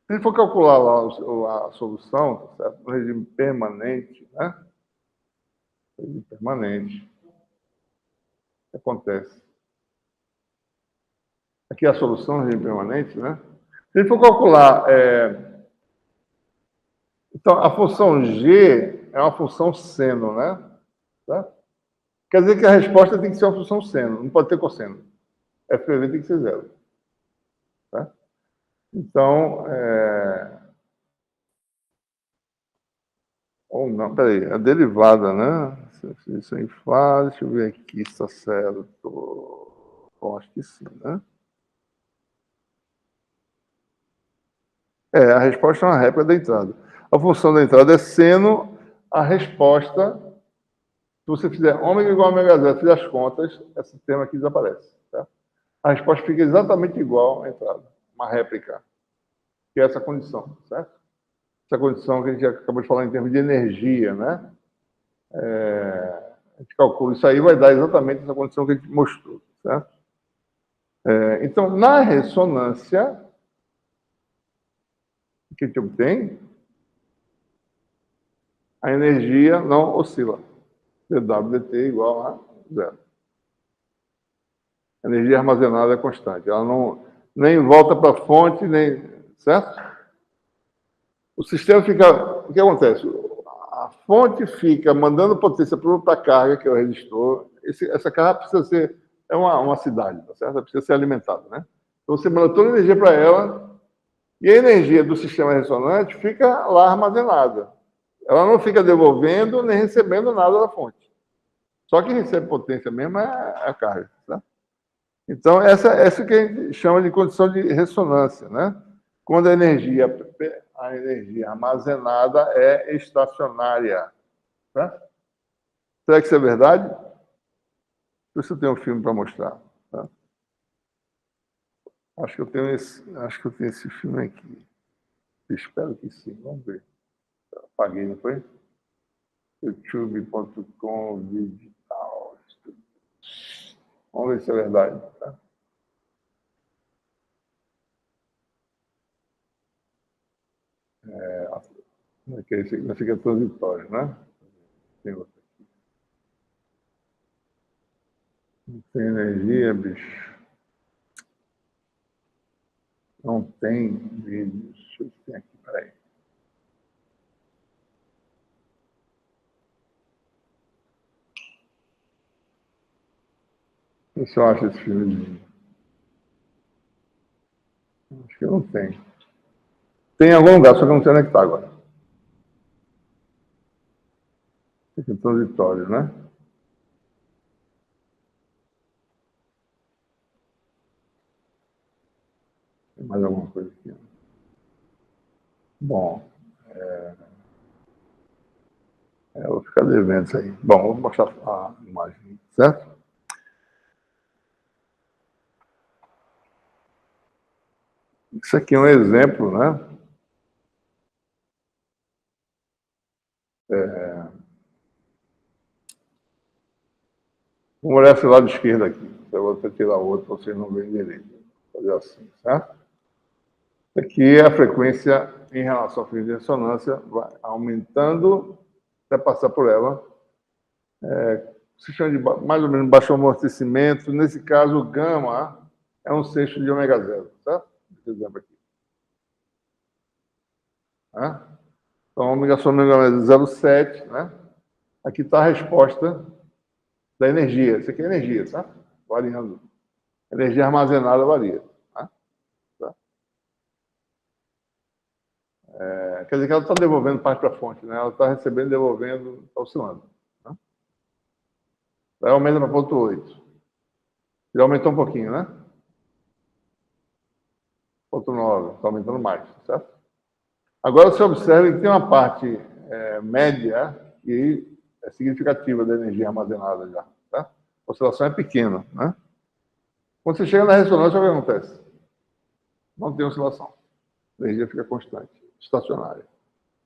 Se a gente for calcular lá a solução, tá certo? No regime permanente, né? Regime permanente, o que acontece? Aqui é a solução no regime permanente, né? Se a gente for calcular, então a função g é uma função seno, né? Tá? Quer dizer que a resposta tem que ser uma função seno, não pode ter cosseno. FPV tem que ser zero. Tá? Então, ou não, peraí, a derivada, né? Isso aí faz, deixa eu ver aqui se está certo. Bom, acho que sim, né? A resposta é uma réplica da entrada. A função da entrada é seno, a resposta, se você fizer ômega igual a ômega zero, fizer as contas, esse termo aqui desaparece. Tá? A resposta fica exatamente igual à entrada, uma réplica, que é essa condição, certo? Essa condição que a gente acabou de falar em termos de energia, né? A gente calcula isso aí, vai dar exatamente essa condição que a gente mostrou, certo? Então, na ressonância, o que a gente obtém? A energia não oscila. dWdt igual a zero. A energia armazenada é constante. Ela não nem volta para a fonte, nem. Certo? O sistema fica. O que acontece? A fonte fica mandando potência para a carga, que é o resistor. Essa carga precisa ser. É uma cidade, tá certo? Ela precisa ser alimentada, né? Então você manda toda a energia para ela, e a energia do sistema ressonante fica lá armazenada. Ela não fica devolvendo nem recebendo nada da fonte. Só quem recebe potência mesmo é a carga. Tá? Então, essa que a gente chama de condição de ressonância, né? Quando a energia armazenada é estacionária. Tá? Será que isso é verdade? Por isso eu tenho um filme para mostrar. Tá? Acho que eu tenho esse filme aqui. Espero que sim. Vamos ver. Apaguei, não foi? youtube.com digital. Vamos ver se é verdade. Tá? Esse aqui não fica transitório, né? Tem outro aqui. Não tem energia, bicho. Não tem vídeos. Deixa eu ver se tem aqui, peraí. Deixa eu acho esse filmezinho. Acho que não tem. Tem em algum lugar, só que eu não sei onde é que está agora. Fica transitório, né? Tem mais alguma coisa aqui. Bom, eu vou ficar devendo isso aí. Bom, vou mostrar a imagem, certo? Isso aqui é um exemplo, né? Vamos olhar esse lado esquerdo aqui. Eu vou até tirar o outro para vocês não verem direito. Vou fazer assim, certo? Aqui é a frequência em relação à frequência de ressonância, vai aumentando até passar por ela. Se chama de mais ou menos baixo amortecimento. Nesse caso, o gama é um sexto de ômega zero, certo? Esse exemplo aqui. Né? Então, ômega sobre ômega é 0,7, né? Aqui está a resposta da energia. Isso aqui é energia, certo? Variando. Energia armazenada varia. Né? Tá? Quer dizer que ela está devolvendo parte para a fonte, né? Ela está recebendo e devolvendo, está oscilando. Né? Aí aumenta para 0,8. Já aumentou um pouquinho, né? 0,9, está aumentando mais, certo? Agora você observa que tem uma parte média que é significativa da energia armazenada já. Tá? A oscilação é pequena, né? Quando você chega na ressonância, o que acontece? Não tem oscilação. A energia fica constante, estacionária.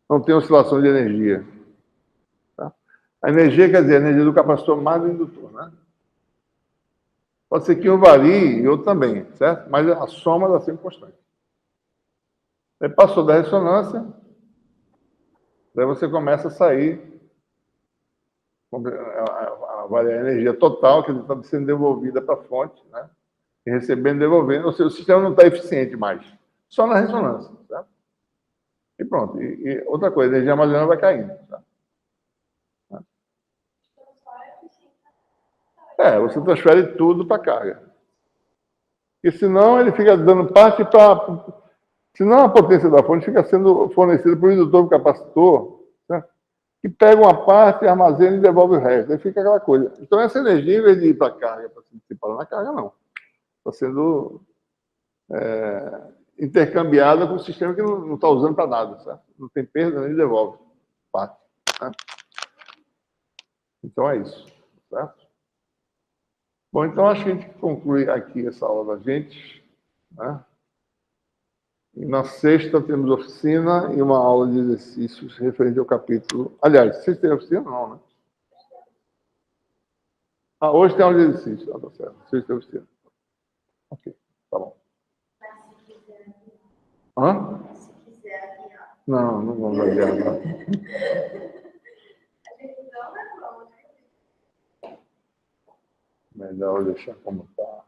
Não tem oscilação de energia. Tá? A energia quer dizer a energia do capacitor mais do indutor, né? Pode ser que um varie e outro também, certo? Mas a soma está sempre constante. Aí passou da ressonância, daí você começa a sair, a variar a energia total, que está sendo devolvida para a fonte, né? E recebendo e devolvendo, ou seja, o sistema não está eficiente mais. Só na ressonância, certo? E pronto. E outra coisa, a energia armazenada vai caindo. Certo? Você transfere tudo para a carga. E senão ele fica dando parte para... Senão a potência da fonte fica sendo fornecida por um indutor, capacitor, certo? Que pega uma parte, armazena e devolve o resto. Aí fica aquela coisa. Então essa energia, em vez de ir para a carga, para se dissipar na carga, não. Está sendo intercambiada com um sistema que não está usando para nada, certo? Não tem perda, nem devolve parte. Certo? Então é isso, certo? Bom, então acho que a gente conclui aqui essa aula da gente, né? E na sexta temos oficina e uma aula de exercícios referente ao capítulo... Aliás, vocês têm oficina? Não, né? Hoje tem aula de exercício. Tá certo. Vocês têm oficina. Ok, tá bom. Hã? Se quiser aviar. Não vamos adiar, não. A gente não é bom, né? Melhor deixar como está.